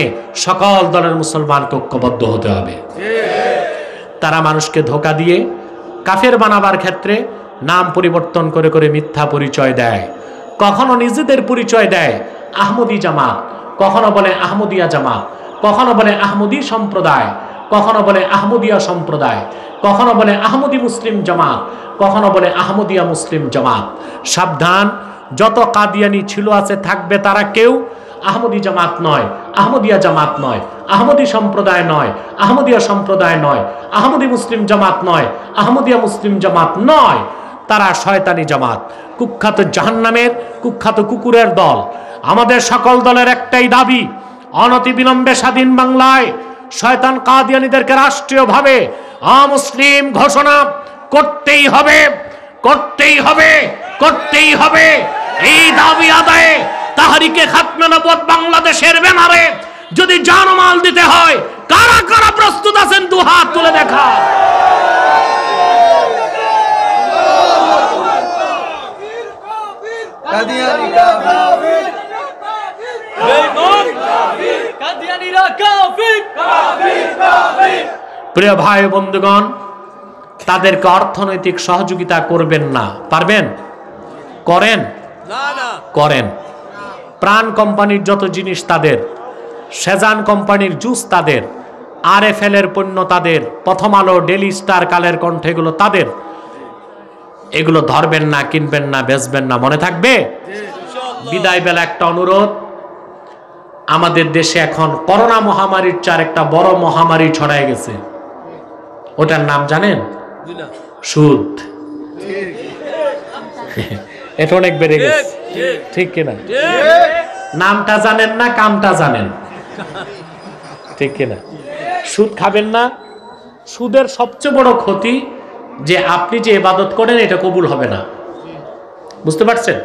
সকল দলের মুসলমানকে ঐক্যবদ্ধ হতে হবে। তারা মানুষকে ধোঁকা দিয়ে কাফের বানাবার ক্ষেত্রে নাম পরিবর্তন করে করে মিথ্যা পরিচয় দেয়। কখনো নিজেদের পরিচয় দেয় আহমদি জামাত, কখনো বলে আহমদিয়া জামাত, কখনো বলে আহমদি সম্প্রদায়, কখনো বলে আহমদিয়া সম্প্রদায়, কখনো বলে আহমদি মুসলিম জামাত, কখনো বলে আহমদিয়া মুসলিম জামাত। সাবধান, যত কাদিয়ানি ছিল আছে থাকবে, তারা কেউ আহমদি জামাত নয়, আহমদিয়া জামাত নয়, আহমদি সম্প্রদায় নয়, আহমদিয়া সম্প্রদায় নয়, আহমদি মুসলিম জামাত নয়, আহমদিয়া মুসলিম জামাত নয়। তারা শয়তানি জামাত, কুখ্যাত জাহান্নামের কুখ্যাত কুকুরের দল। আমাদের সকল দলের একটাই দাবি, অনতিবিলম্বে স্বাধীন বাংলায় শয়তান কাদিয়ানীদেরকে রাষ্ট্রীয়ভাবে অমুসলিম ঘোষণা করতেই হবে, করতেই হবে, করতেই হবে। এই দাবি আদায়ে তাহরিকে খাতমে নবুয়ত বাংলাদেশের ব্যানারে যদি জানমাল দিতে হয়, কারা কারা প্রস্তুত আছেন দু হাত তুলে দেখা। প্রিয় ভাই বন্ধুগণ, তাদেরকে অর্থনৈতিক সহযোগিতা করবেন না, পারবেন? করেন? করেন। প্রাণ কোম্পানির যত জিনিস তাদের, সেজান কোম্পানির জুস তাদের, RFL এর পণ্য তাদের, প্রথম আলো, ডেলি স্টার, কালের কণ্ঠ, এগুলো তাদের। এগুলো ধরবেন না, কিনবেন না, বেচবেন না, মনে থাকবে? বিদায় বেলা একটা অনুরোধ, আমাদের দেশে এখন করোনা মহামারীর চার একটা বড় মহামারী ছড়ায় গেছে। ওটার নাম জানেন? সুদ। এটা অনেক বেড়ে গেছে, ঠিক কিনা? নামটা জানেন না, কামটা জানেন, ঠিক কিনা? সুদ খাবেন না। সুদের সবচেয়ে বড় ক্ষতি যে আপনি যে ইবাদত করেন এটা কবুল হবে না, বুঝতে পারছেন?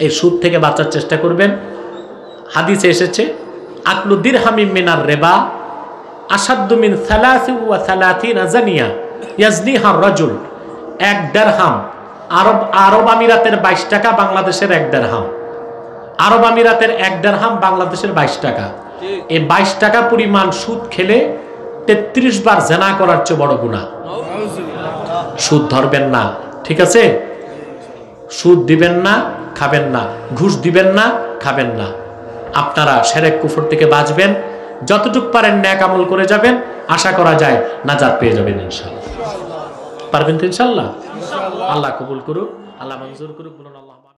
এই সুদ থেকে বাঁচার চেষ্টা করবেন। হাদিসে এসেছে, আকলু দিরহামিম মিনার রিবা আসাদ্দু মিন 33 জানিয়া ইয়াজনিহা রাজুল। এক দিরহাম, আরব আমিরাতের 22 টাকা, বাংলাদেশের এক দিরহাম। আরব আমিরাতের এক দিরহাম, বাংলাদেশের 22 টাকা। এই 22 টাকা পরিমাণ সুদ খেলে 33 বার জিনা করার চেয়ে বড় গুনাহ। সুদ ধরবেন না, ঠিক আছে? সুদ দিবেন না, খাবেন না। ঘুষ দিবেন না, খাবেন না। আপনারা শিরক কুফর থেকে বাঁচবেন, যতটুকু পারেন নেক আমল করে যাবেন, আশা করা যায় নাজাত পেয়ে যাবেন ইনশাআল্লাহ। পারবেন তো ইনশাআল্লাহ? আল্লাহ কবুল করুক, আল্লাহ মঞ্জুর করুক।